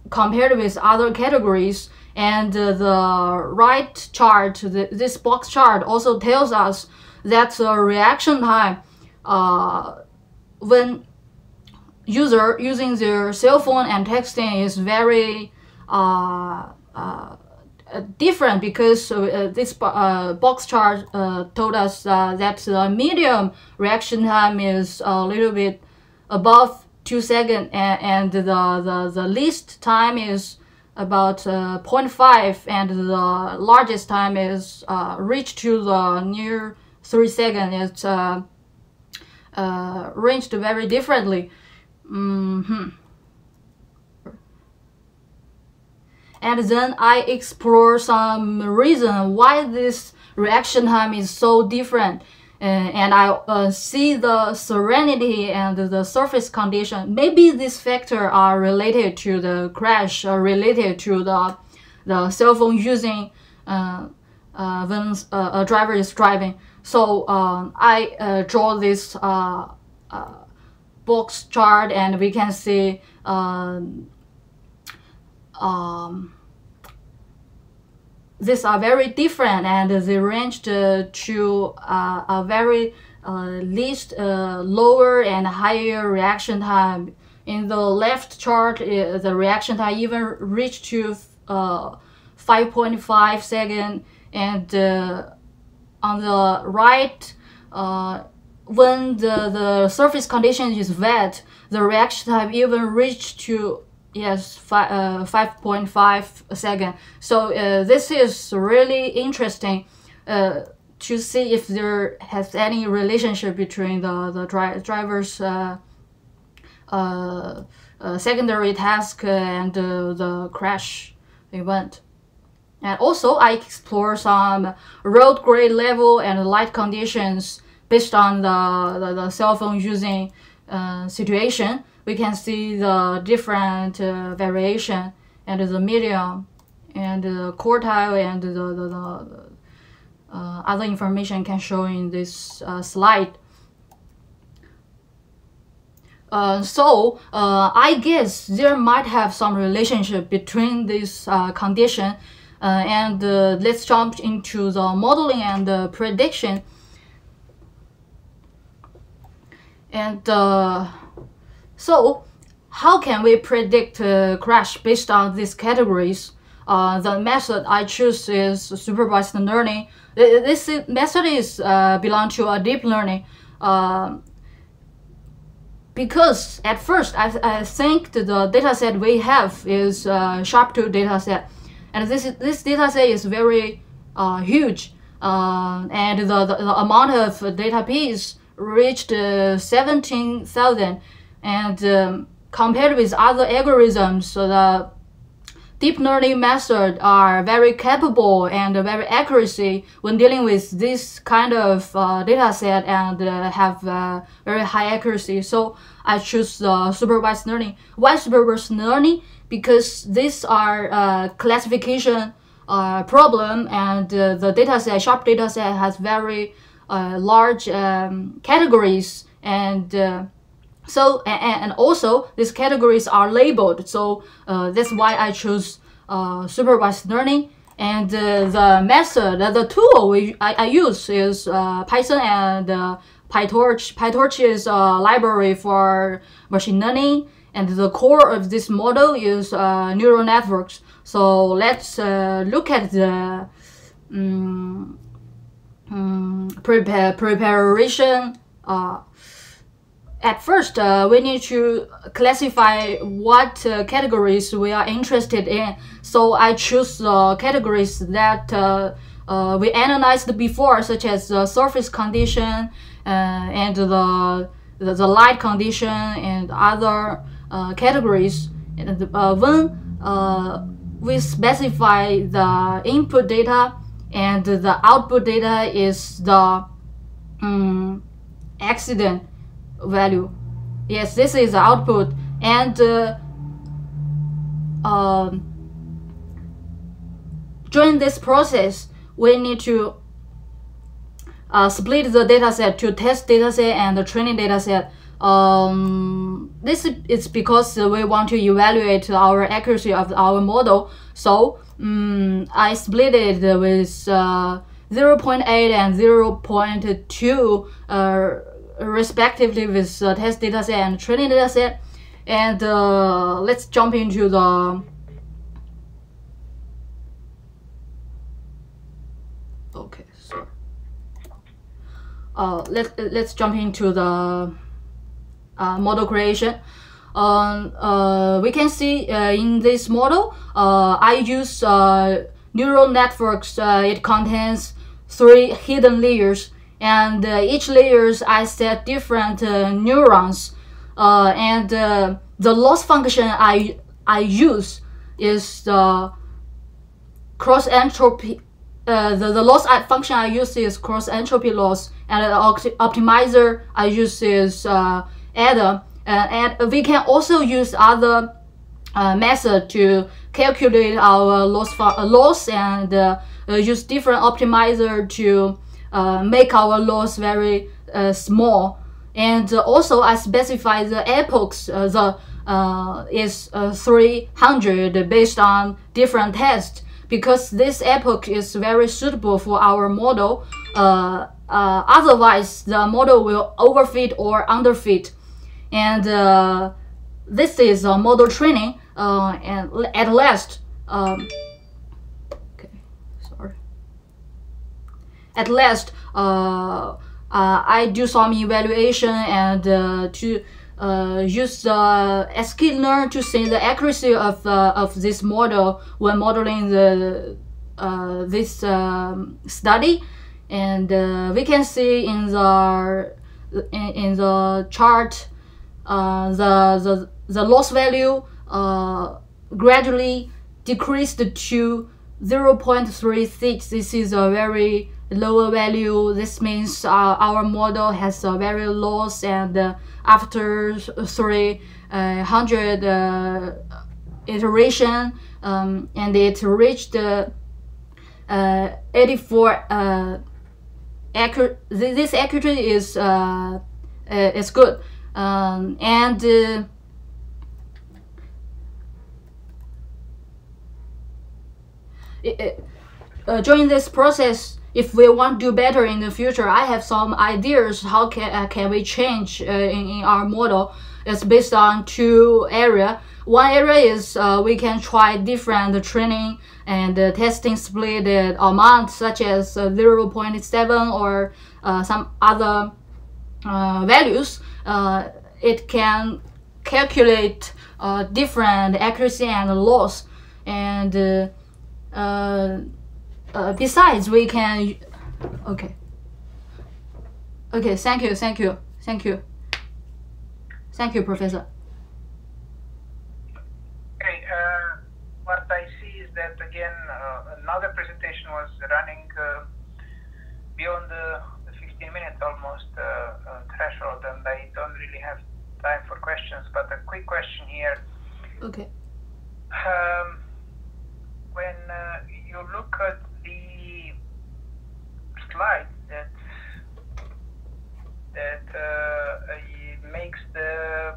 compared with other categories. And the right chart, this box chart, also tells us that the reaction time when user using their cell phone and texting is very different, because this box chart told us that the medium reaction time is a little bit above 2 seconds, and the least time is about 0.5, and the largest time is reached to the near 3 seconds. It's ranged very differently. And then I explore some reason why this reaction time is so different, and I see the serenity and the surface condition. Maybe these factors are related to the crash, or related to the cell phone using when a driver is driving. So I draw this box chart, and we can see these are very different, and they ranged to a very least lower and higher reaction time. In the left chart, the reaction time even reached to 5.5 seconds, and on the right, when the surface condition is wet, the reaction time even reached to 5.5 seconds. So this is really interesting to see if there has any relationship between the driver's secondary task and the crash event. And also I explore some road grade level and light conditions based on the cell phone using situation. We can see the different variation and the medium and the quartile and the other information can show in this slide. I guess there might have some relationship between this condition and let's jump into the modeling and the prediction. And so how can we predict crash based on these categories? The method I choose is supervised learning. This method is belong to a deep learning. Because at first I think the dataset we have is SHARP2 dataset, and this dataset is very huge, and the amount of data piece reached 17,000, and compared with other algorithms, the deep learning methods are very capable and very accuracy when dealing with this kind of data set and have very high accuracy. So I choose the supervised learning. Why supervised learning? Because these are classification problem, and the data set, SHARP data set, has very large categories, and and also these categories are labeled, so that's why I choose supervised learning. And the method, the tool I use is Python and PyTorch. PyTorch is a library for machine learning, and the core of this model is neural networks. So let's look at the preparation. At first, we need to classify what categories we are interested in. So I choose categories that we analyzed before, such as the surface condition and the light condition and other categories. And when we specify the input data and the output data is the accident value. Yes, this is the output, and during this process we need to split the dataset to test dataset and the training dataset. This is because we want to evaluate our accuracy of our model. So I split it with 0.8 and 0.2 respectively with test dataset and training dataset. And let's jump into the let's jump into the model creation. We can see in this model I use neural networks. It contains 3 hidden layers, and each layers I set different neurons, and the loss function I use is the cross entropy. The loss function I use is cross entropy loss, and the optimizer I use is adder. And we can also use other method to calculate our loss and use different optimizer to make our loss very small. And also I specify the epochs. Is 300 based on different tests, because this epoch is very suitable for our model. Otherwise the model will overfit or underfit. And this is a model training, and at last I do some evaluation and to use the sklearn to see the accuracy of this model when modeling this study. And we can see in the chart the loss value gradually decreased to 0.36. This is a very lower value. This means our model has a very loss, and after 300 iteration, and it reached 84 accurate. This accuracy is good, and during this process, if we want to do better in the future, I have some ideas how can we change in our model. It's based on two areas. One area is we can try different training and testing split amount, such as 0.7 or some other values. It can calculate different accuracy and loss, and besides we can okay, thank you, Professor. Okay, what I see is that again another presentation was running beyond the 15 minutes almost threshold, and I don't really have time for questions, but a quick question here. Okay. When you look at the slide that makes the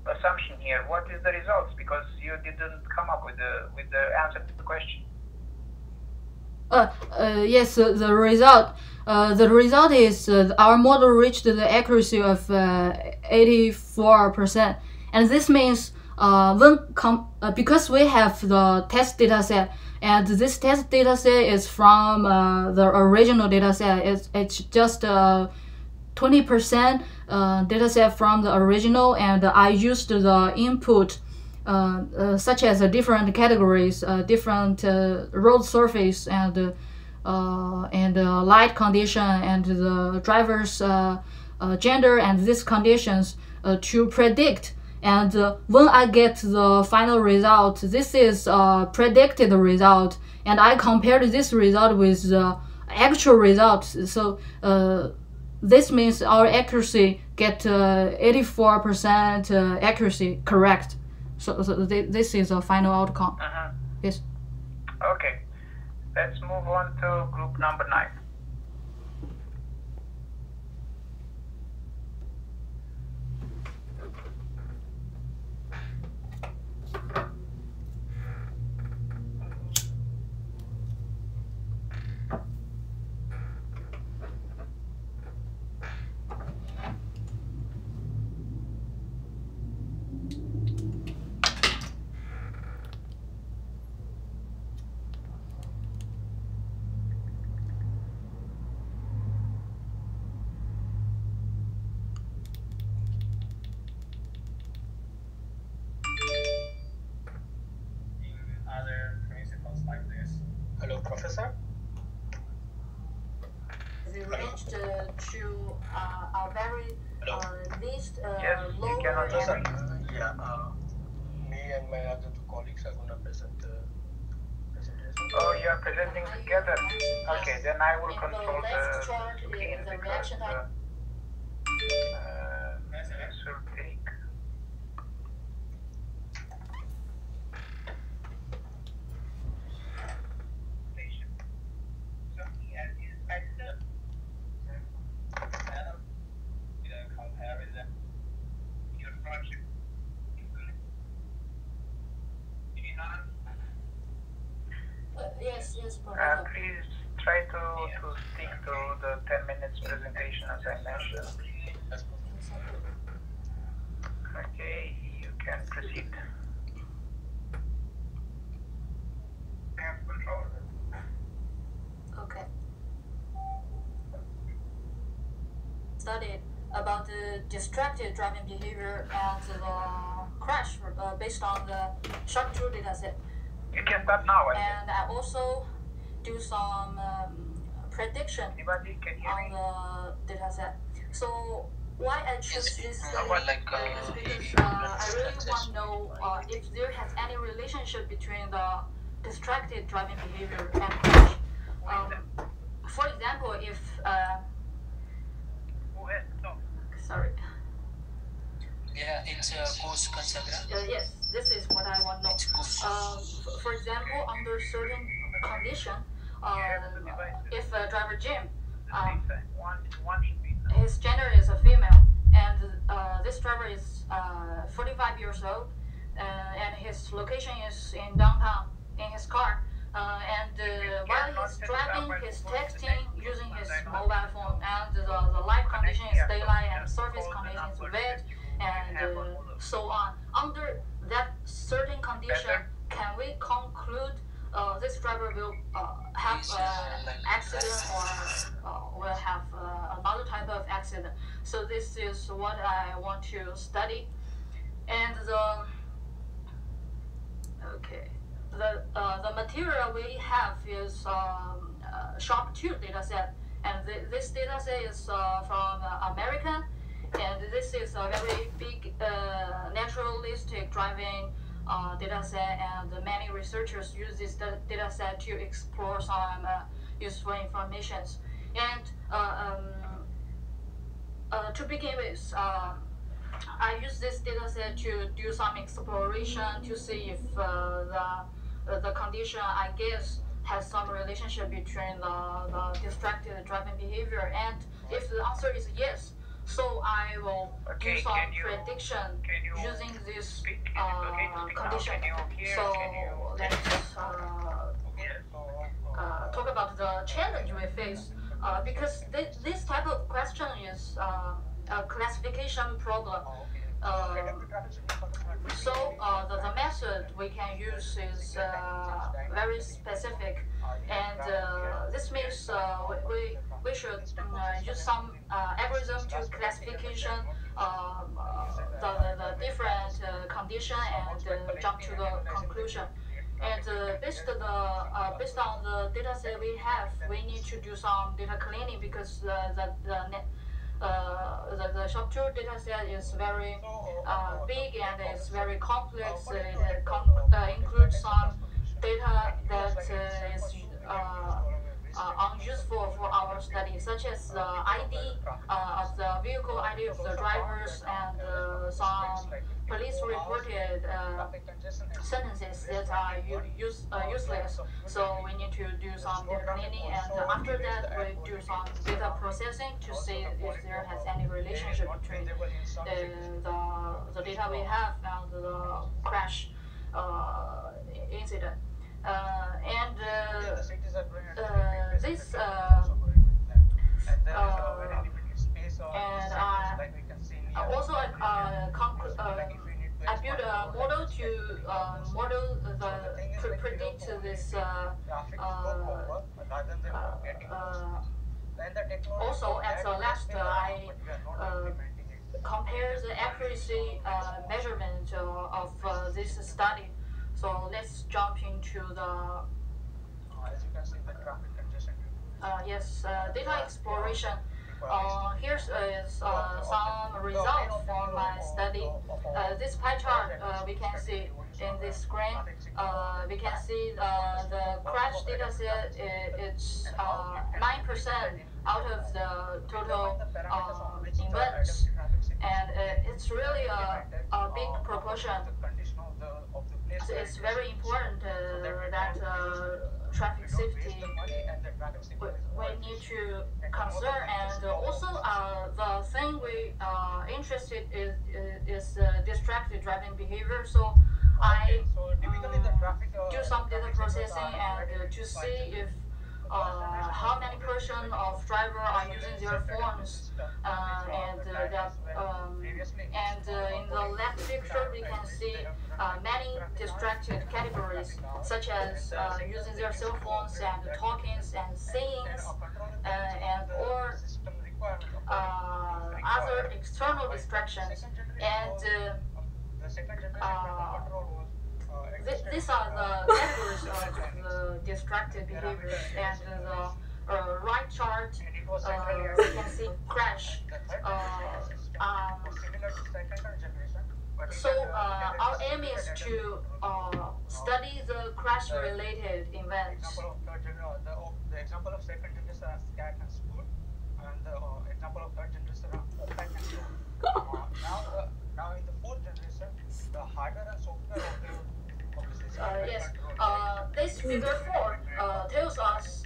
assumption here, what is the results? Because you didn't come up with the answer to the question. Yes, the result. The result is our model reached the accuracy of 84%, and this means because we have the test data set, and this test data set is from the original data set. It's just 20% data set from the original, and I used the input such as different categories, different road surface, and light condition, and the driver's gender, and these conditions to predict. And when I get the final result, this is predicted result, and I compared this result with the actual result. So this means our accuracy get 84% accuracy correct. So this is a final outcome. Yes. Okay, let's move on to group number 9. Hello, Professor. They reached to a very least Yes, low. you can understand. Yeah, me and my other two colleagues are going to present the presentation. Oh, you are presenting together. Okay, then I will And control the left the chart screen is the because reaction time. this will take. Yes, Professor. Please try to stick to the 10 minutes presentation as I mentioned. Okay, you can proceed. I have control. Okay. Studied about the distracted driving behavior and the crash based on the SHARP 2 dataset. You can start now, I think. And I also do some prediction Anybody can hear on me? the dataset. So why I choose this study Well, is because I really want to know if there has any relationship between the distracted driving behavior and crash. For example, if sorry. Yeah, it's a course concept. Yes, this is what I want to know. For example, under certain condition, if driver Jim, his gender is a female, and this driver is 45 years old, and his location is in downtown in his car. And while he's driving, he's texting using his mobile phone, and the light condition is daylight and surface condition is wet, and so on. Under that certain condition, can we conclude this driver will have an accident or will have another type of accident? So this is what I want to study. And the material we have is SHARP2 dataset, and this dataset is from American, and this is a very big naturalistic driving dataset, and many researchers use this dataset to explore some useful information. And to begin with, I use this dataset to do some exploration to see if the condition, I guess, has some relationship between the distracted driving behavior. And if the answer is yes, so I will do some prediction using this condition. So let's talk about the challenge we face, because this type of question is a classification problem. So the method we can use is very specific, and this means we should use some algorithm to classification the different condition and jump to the conclusion. And based on the data set we have, we need to do some data cleaning, because the SHARP2 data set is very big and it's very complex. It includes some data that is unuseful for our study, such as the ID of the vehicle, ID of the drivers, and some police reported sentences that are useless. So we need to do some data cleaning, and after that we do some data processing to see if there has any relationship between the data we have and the crash incident. And this and also I built a model to predict this. Also, at the last, I compare the accuracy measurement of this study. So let's jump into the data exploration. Here is some results from my study. This pie chart we can see in this screen. We can see the crash data set. It's 9% out of the total events, and it's really a big proportion. So it's very important that traffic safety we need to concern, and also the thing we interested is distracted driving behavior. So I do some data processing and to see if how many percent of drivers are using their phones, and in the left picture we can see many distracted categories, such as using their cell phones and talkings and singings, and or other external distractions. And these are the categories of the distracted behavior. And the right chart, we can see crash. So our aim is to study the crash-related events. The example of second generation are scat and scoot, and the example of third generation are fetch and load. Now in the fourth generation, the hardware and software of the system. Yes, this figure 4 tells us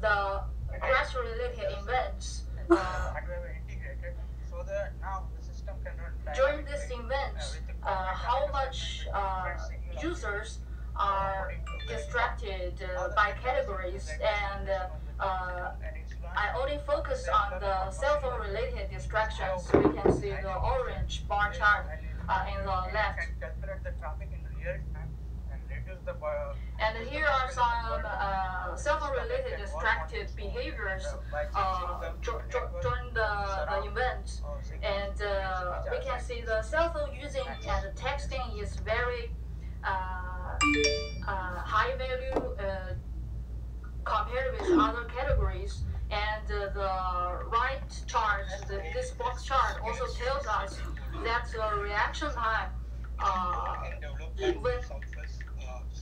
the crash-related events. Hardware were integrated so that now the system can run During these events, how much users are distracted by categories, and I only focus on the cell phone related distractions. We can see the orange bar chart in the left. Calculate the traffic in real time and reduce the And here are some cell phone related distracted behaviors during the event. And we can see the cell phone using and texting is very high value compared with other categories. And the right chart, this box chart, also tells us that the reaction time when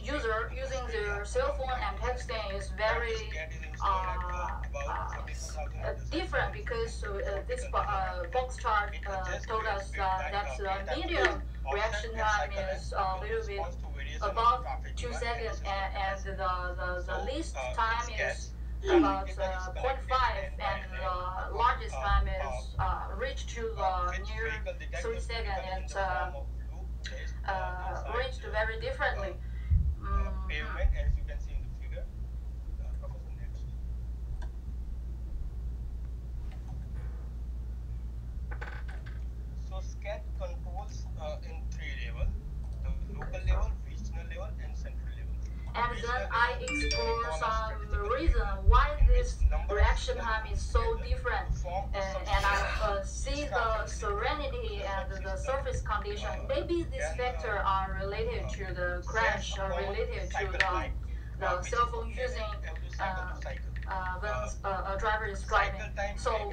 user using their cell phone and texting is very different, because this box chart told us that the medium reaction time is a little bit above 2 seconds, and the least time is about 0.5, and the largest time is reached to near 3 seconds, and reached very differently. Pavement, as you can see in the figure. Professor, next. So SCAT controls in 3 levels: the local level, regional level, and central level. And then I explore some reason why this reaction time is so different, and I see the serenity and the surface condition. Maybe these factors are related to the crash, or related to the cell phone using when a driver is driving. So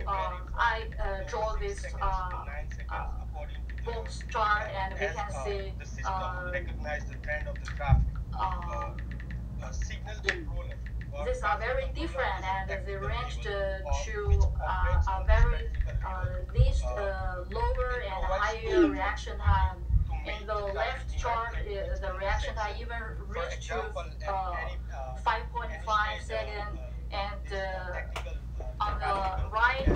I draw this box chart, and we can see the system recognize the trend of the traffic. Signal controller. These are very different, and they ranged to a very least lower and higher reaction time. In the left chart, the reaction time even reached to 5.5 seconds, and on the right,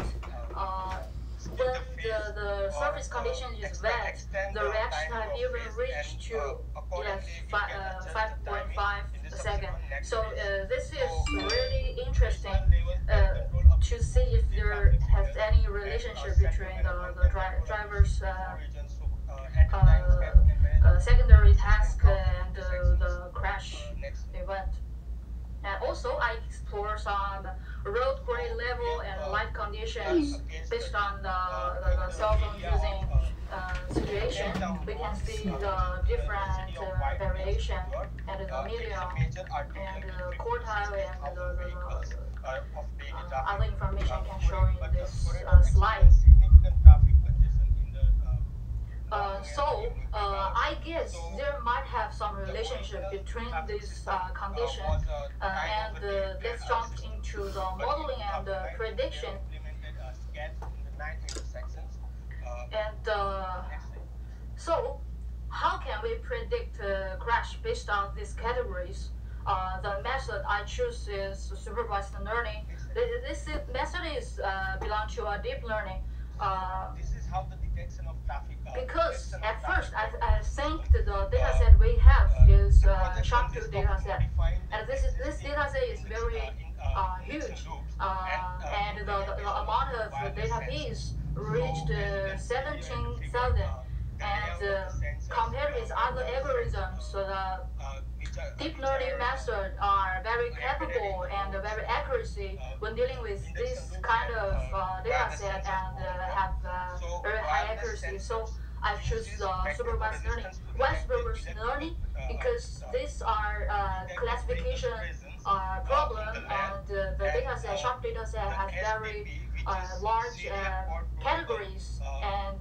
when the surface condition is wet, the reaction time even reached to 5.5 seconds. So this is really interesting to see if there has any relationship between the driver's secondary task and the crash event. And also, I explore some road grade level and light conditions based on the cell phone using situation. We can see the different variation and the medium and the quartile and the other information I can show in this slide. I guess there might have some relationship between these conditions, and let's jump into the modeling and the prediction. And so, how can we predict crash based on these categories? The method I choose is supervised learning. This method is belong to a deep learning. This is how the detection of traffic. Because at first I think the data set we have is a SHA-2 data set, and this data set is very huge, and the amount of data piece reached 17,000, and compared with other algorithms, the deep learning methods are very capable and very accuracy when dealing with this kind of data set, and have very high accuracy. So I choose supervised learning. Why supervised learning? Because these are classification problem, and the data set, SHA-2 data set, has very large categories, and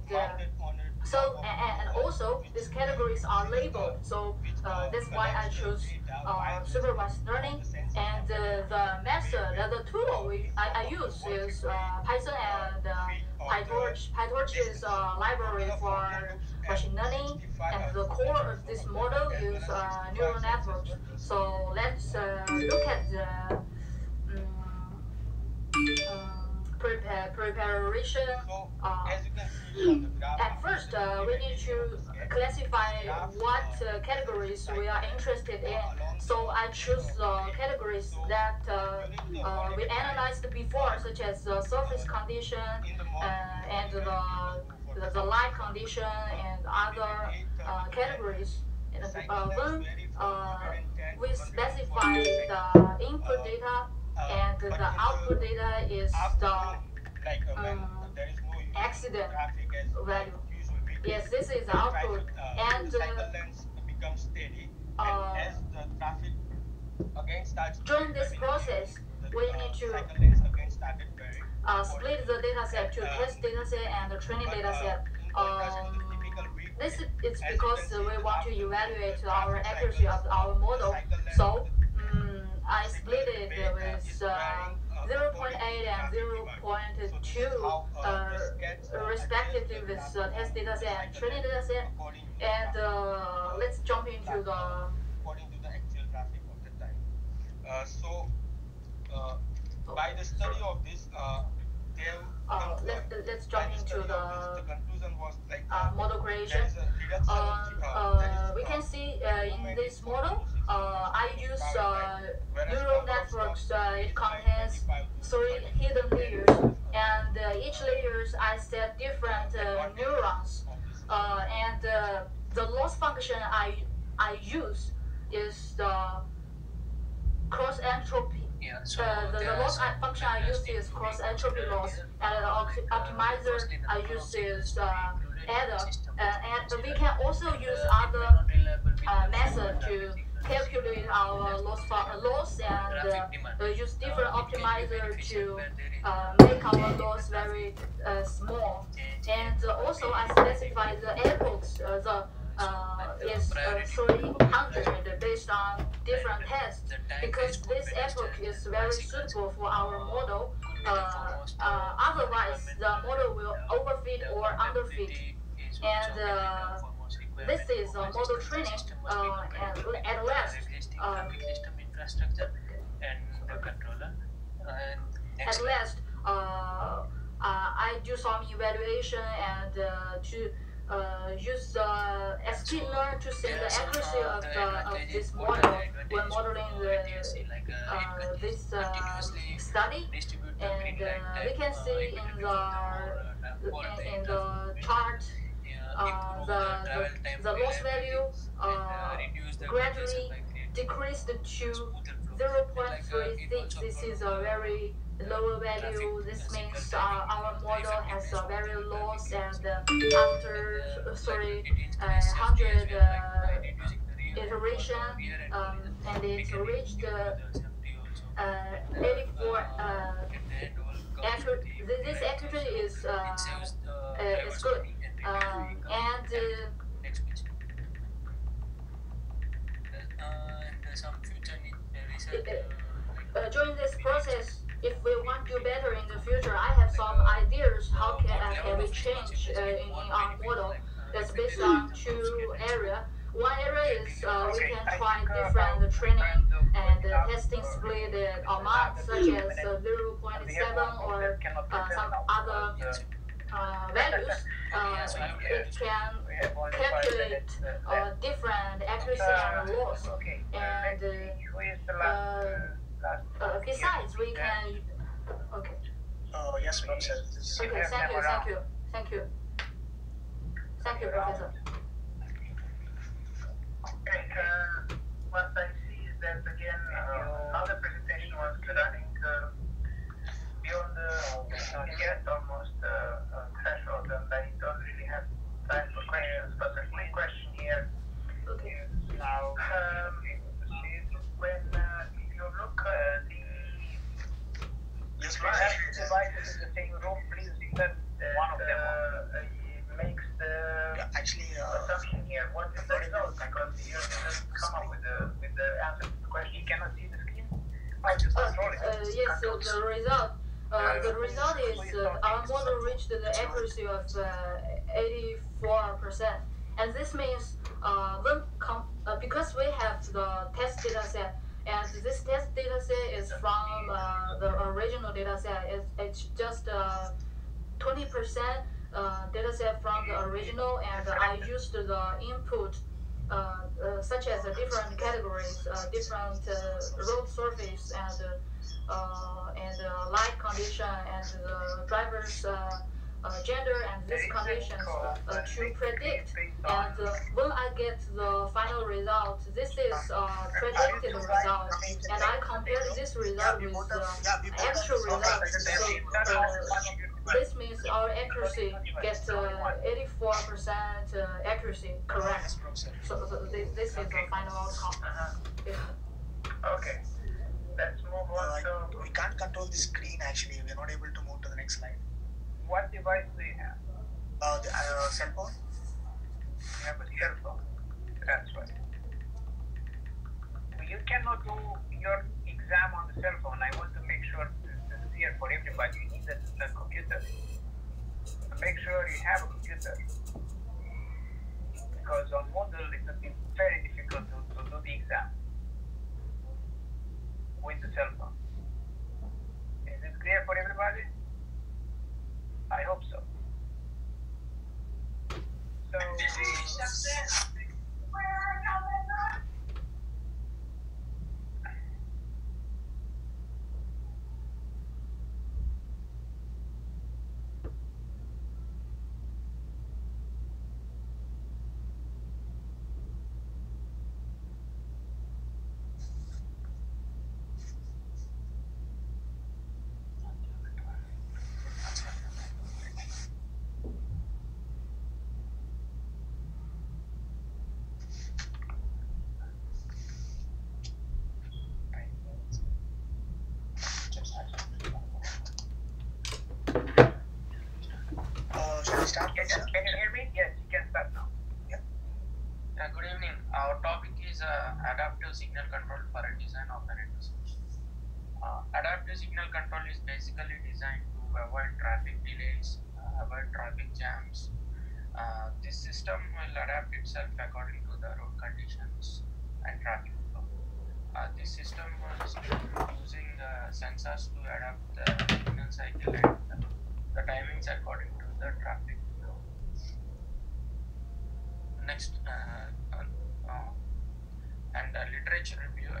So and also these categories are labeled. So that's why I choose supervised learning. And the method, the tool I use is Python and PyTorch. PyTorch is a library for machine learning, and the core of this model is neural networks. So let's look at the preparation. At first, we need to classify what categories we are interested in. So I choose categories that we analyzed before, such as the surface condition and the light condition and other categories. And when we specify the input data and the output data is the accident value. Yes, this is the output. And during this process, we need to split the dataset to test dataset and the training dataset. This is because we want to evaluate our accuracy of our model. So I split it with 0.8 and 0.2 respectively with test dataset and training dataset. And let's jump into the by the study of this, let's jump into the model creation. We can see in this model, I use neural networks. It contains 3 hidden layers, and each layers I set different neurons. And the loss function I use is the cross entropy. The loss function I use is cross entropy loss, and the optimizer I use is adder. And we can also use other method to calculate our loss and use different optimizer to make our loss very small. And also I specify the epochs. Is 300 based on different tests, because this epoch is very suitable for our model. Otherwise, the model will overfit or underfit. And this is a model training. And at last, I do some evaluation and to use sklearn to see the accuracy of this model when modeling this study. And we can see in the chart the loss value gradually decreased to 0.36. This is a very lower value. This means our model has a very loss, and after 100 iteration, and it reached 84. This accuracy is good. During this process, if we want to do better in the future, I have some ideas how can we change in our model. That's based on 2 areas. One area is we can try different training and testing split amounts, such as 0.7 or some other values. It can calculate different accuracy and loss. And besides, we can. Okay. Oh yes, Professor. Okay. Thank you, Professor. Okay, what I see is that again, another presentation was running beyond yet almost threshold, and I don't really have time for questions, but a quick question here is now when you look at the devices in the same room, please let one of them makes the the result is our model reached the accuracy of 84%, and this means because we have the test data set, and this test data set is from the original data set. It's just 20% data set from the original, and I used the input such as different categories, different road surface and light condition and the driver's gender and these conditions to predict. And when I get the final result, this is predicted result, and I compared this result with the actual result. So this means our accuracy gets 84% accuracy correct. So this is the final outcome. Okay. Let's move on. We can't control the screen actually. We're not able to move to the next slide. What device do you have? The cell phone. You have a cell phone. That's right. You cannot do your exam on the cell phone. I want to make sure this is clear for everybody. You need a computer. Make sure you have a computer. Because on Moodle it will be very difficult to do the exam with the cell phone. Is it clear for everybody? I hope so. So Start. Can you hear me? Yes, you can start now. Yeah. Good evening. Our topic is adaptive signal control for a design of an intersection. Adaptive signal control is basically designed to avoid traffic delays, avoid traffic jams. This system will adapt itself according to the road conditions and traffic flow. This system is using sensors to adapt the signal cycle and the timings according to the traffic flow. Next, literature review.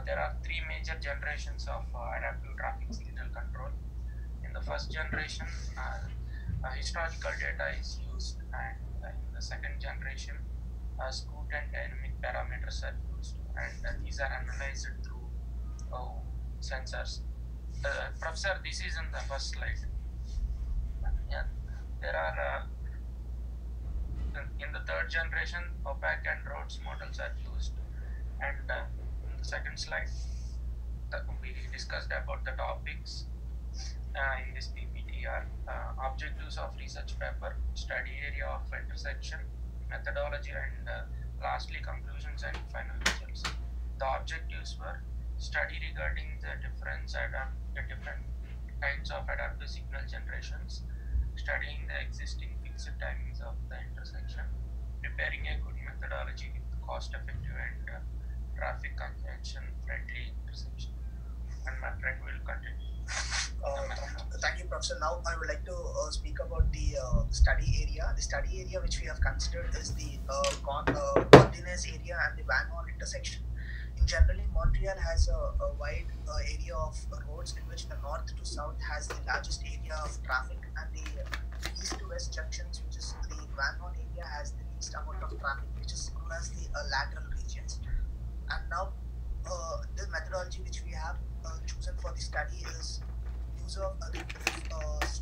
There are three major generations of adaptive traffic signal control. In the first generation, historical data is used, and in the second generation, scoot and dynamic parameters are used, and these are analyzed through sensors. Professor, this is in the first slide. Yeah, there are in the third generation, opaque and roads models are used, and in the second slide, we discussed about the topics in this PPTR, objectives of research paper, study area of intersection, methodology, and lastly conclusions and final results. The objectives were study regarding the different kinds of adaptive signal generations, studying the existing fixed timings of the intersection, preparing a good methodology with cost-effective and traffic congestion friendly intersection. And my friend will continue. Thank you, Professor. Now I would like to speak about the study area. The study area which we have considered is the Continence area and the Van Horn intersection. In general, Montreal has a wide area of roads in which the north to south has the largest area of traffic, and the east to west junctions, which is the Van Horn area, has the least amount of traffic, which is known as the lateral regions. And now the methodology which we have chosen for the study is use of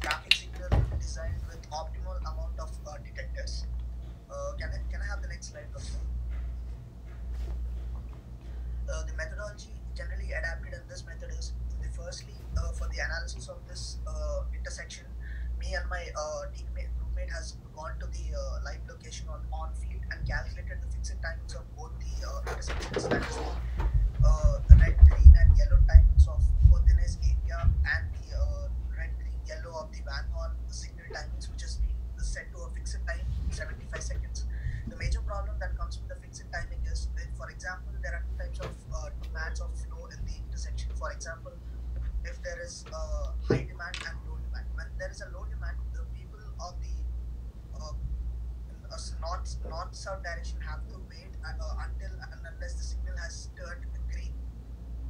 traffic signal designed with optimal amount of detectors. Can I have the next slide, Professor? The methodology generally adapted in this method is firstly for the analysis of this intersection, me and my groupmate has gone to the live location on field and calculated the fixed timings of both the intersections, that is the red, green and yellow timings of Continence area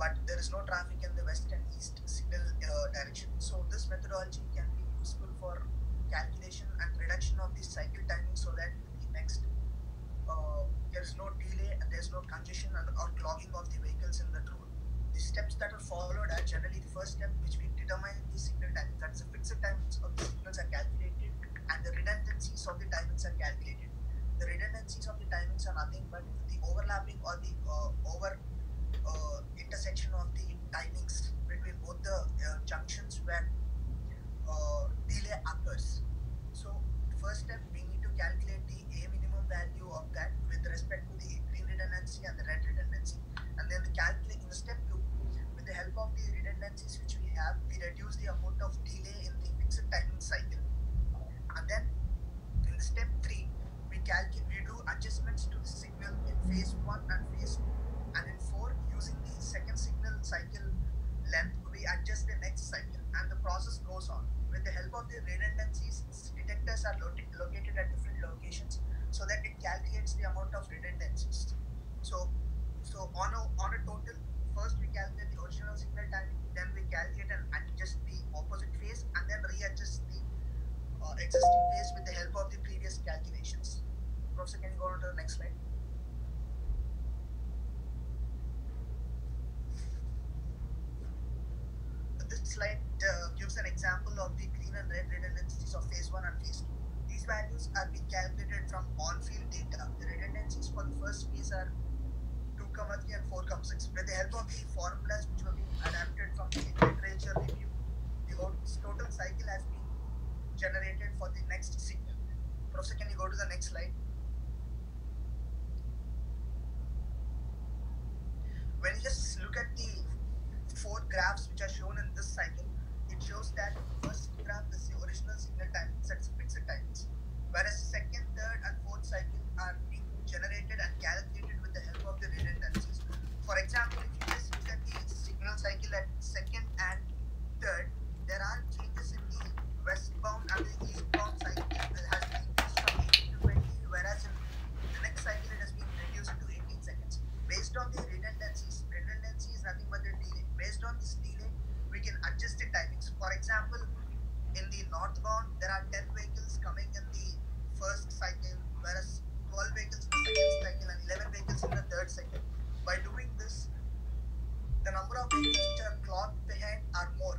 but there is no traffic in the west and east signal direction. So this methodology can be useful for calculation and reduction of the cycle timing, so that the next there is no delay and there is no congestion or clogging of the vehicles in that road. The steps that are followed are generally the first step, which we determine the signal timing. That's the fixed timings of the signals are calculated, and the redundancies of the timings are calculated. The redundancies of the timings are nothing but the overlapping or the intersection of the timings between both the junctions where delay occurs. So first step, we need to calculate the A minimum value of that with respect to the green redundancy and the red redundancy. And then in the step 2, with the help of the redundancies which we have, we reduce the amount of delay in the fixed timing cycle. And then in the step 3, we do adjustments to the signal in phase 1 and phase 2. And in 4, using the second signal cycle length, we adjust the next cycle, and the process goes on. With the help of the redundancies, detectors are located at different locations, so that it calculates the amount of redundancies. So on a total, first we calculate the original signal timing, then we calculate and adjust the opposite phase, and then readjust the existing phase with the help of the previous calculations. Professor, can you go on to the next slide? This slide gives an example of the green and red redundancies of phase 1 and phase 2. These values are being calculated from on-field data. The redundancies for the first phase are 2,3 and 4,6. With the help of the formulas which were being adapted from the literature review, the total cycle has been generated for the next signal. Professor, can you go to the next slide? When you just look at the 4 graphs which are shown in this cycle, it shows that first graph is the original signal time, that's fixed times, whereas second, third, and fourth cycle are being generated and calculated with the help of the redundancies. For example, if you just look at the signal cycle at second and third, there are changes in the westbound and the eastbound cycle has been increased from 18 to 20, whereas in the next cycle it has been reduced to 18 seconds. Based on the redundancies, redundancy is nothing but the delay. Based on this delay, we can adjust the timings. For example, in the northbound, there are 10 vehicles coming in the first cycle, whereas 12 vehicles in the second cycle and 11 vehicles in the third cycle. By doing this, the number of vehicles which are clocked behind are more.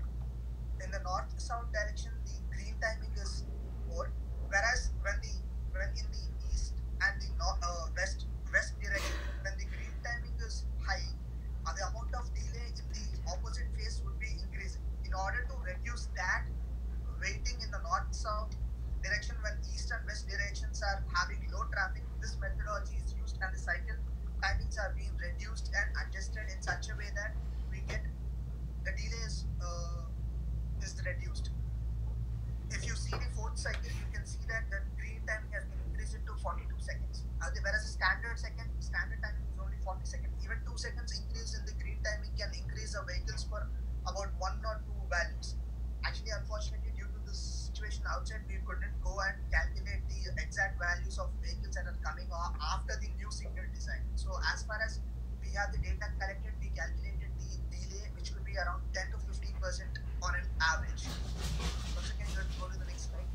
In the north-south direction, the green timing is more, whereas when in the east and the west direction, when the green timing is high, the amount of delay in the opposite phase would be increasing. In order to reduce that waiting in the north-south direction when east and west directions are having low traffic, this methodology is used, and the cycle timings are being reduced and adjusted in such a way that we get the delay is reduced. If you see the fourth cycle, you can see that the green timing has been increased to 42 seconds. Whereas the standard timing is only 40 seconds. Even 2 seconds increase in the green timing can increase the vehicles for about 1 or 2 values. Actually, unfortunately, due to this situation outside, we couldn't go and calculate the exact values of vehicles that are coming after the new signal design. So as far as we have the data collected, we calculated the delay, which could be around 10 to 15% on an average. So can you go to the next slide?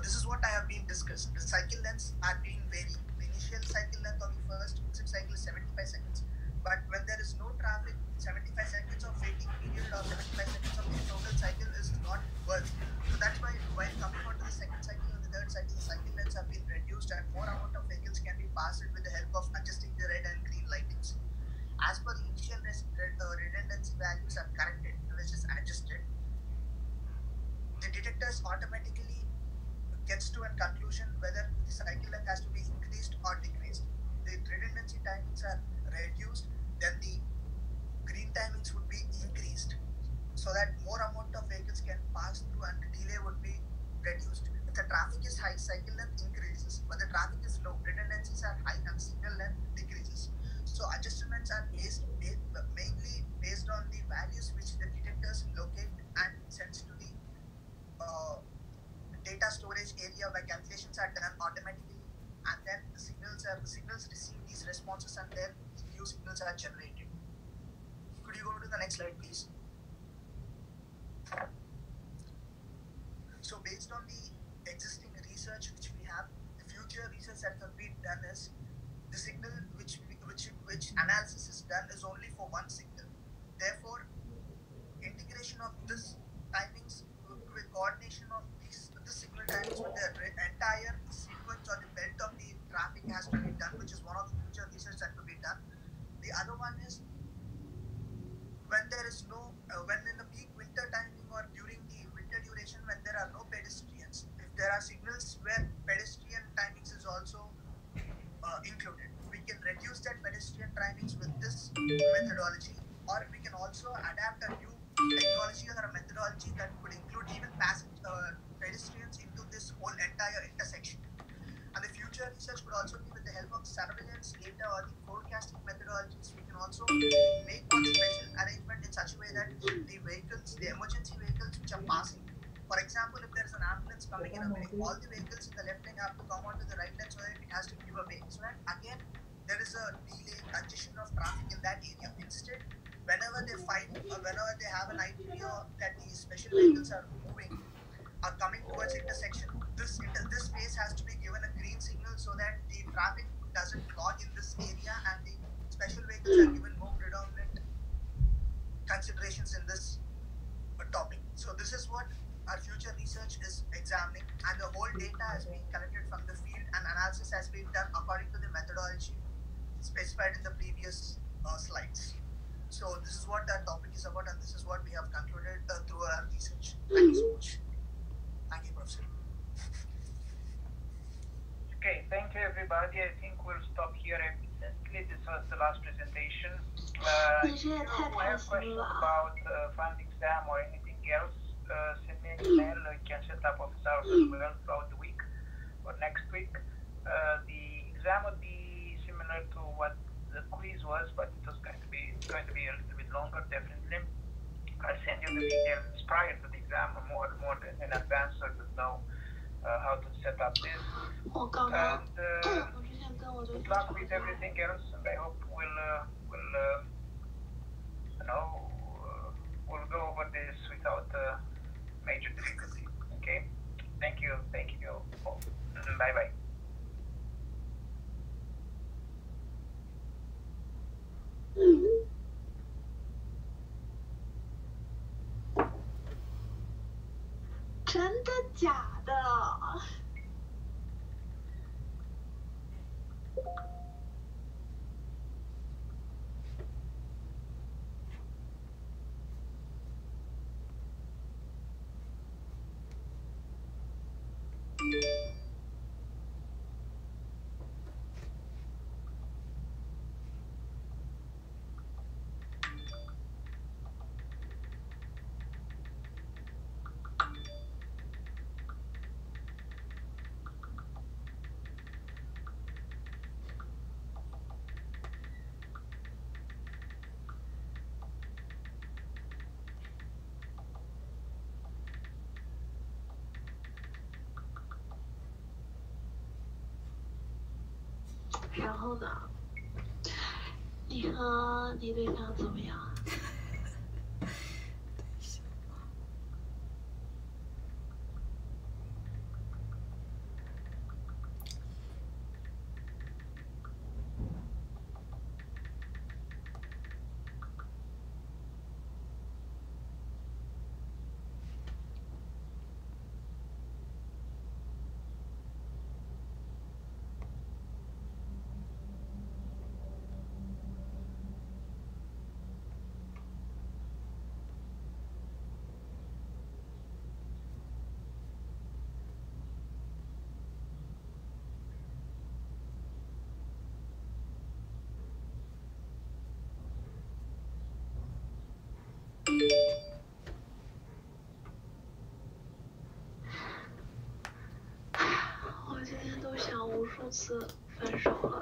This is what I have been discussed. The cycle lengths are being varied. The initial cycle length of the first fixed cycle is 75 seconds. But when there is no traffic, 75 seconds of waiting period or 75 seconds of the total cycle is not worth. So that's why while coming on to the second cycle and the third cycle, the cycle lengths have been reduced and more amount of vehicles can be passed with the help of adjusting the red and green lightings. As per the initial redundancy values are corrected, which is adjusted, the detectors automatically gets to a conclusion whether the cycle length has to be increased or decreased. The redundancy timings are reduced, then the green timings would be increased so that more amount of vehicles can pass through and the delay would be reduced. If the traffic is high, cycle length increases, but the traffic is low, redundancies are high and signal length decreases. So adjustments are mainly based on the values which the detectors locate and sends to the data storage area where calculations are done automatically, and then the signals receive these responses and then new signals are generated. Could you go to the next slide, please? So based on the existing research which we have, the future research that can be done is the signal which analysis is done is only for one signal. Therefore, integration of this timings with coordination of this signal timings with the entire sequence or the belt of the traffic has to be done, which is one of the future research that could be done. The other one is when there is no, when in the peak winter timing or during the winter duration when there are no pedestrians, if there are signals where pedestrian timings is also included, we can reduce that pedestrian timings with this methodology, or we can also adapt a new technology or a methodology that could include even pedestrians into this whole entire intersection. And the future research could also be with the help of surveillance data or the forecasting methodologies. We can also make one special arrangement in such a way that the vehicles, the emergency vehicles which are passing, for example, if there is an ambulance coming in a way, all the vehicles in the left lane have to come onto the right lane so that it has to give a way. So that again, there is a delay, congestion of traffic in that area. Instead, whenever they find or whenever they have an idea that these special vehicles are coming towards intersection, this space has to be given a green signal so that the traffic doesn't clog in this area and the special vehicles are given more predominant considerations in this topic. So this is what our future research is examining, and the whole data has been collected from the field and analysis has been done according to the methodology specified in the previous slides. So this is what our topic is about, and this is what we have concluded through our research. Thank you so much. Thank you, Professor. Okay, thank you everybody. I think we'll stop here evidently. This was the last presentation. If you have questions about final exam or anything else, send me an email. We can set up office hours as well throughout the week or next week. The exam would be similar to what the quiz was, but it was going to be a little bit longer, definitely. I'll send you the details prior to the exam more in advance so you know how to set up this. And good luck with everything else, and I hope we'll go over this without major difficulty. Okay? Thank you all. Bye bye.真的假的？然后呢？你和你对象怎么样？我今天都想无数次分手了。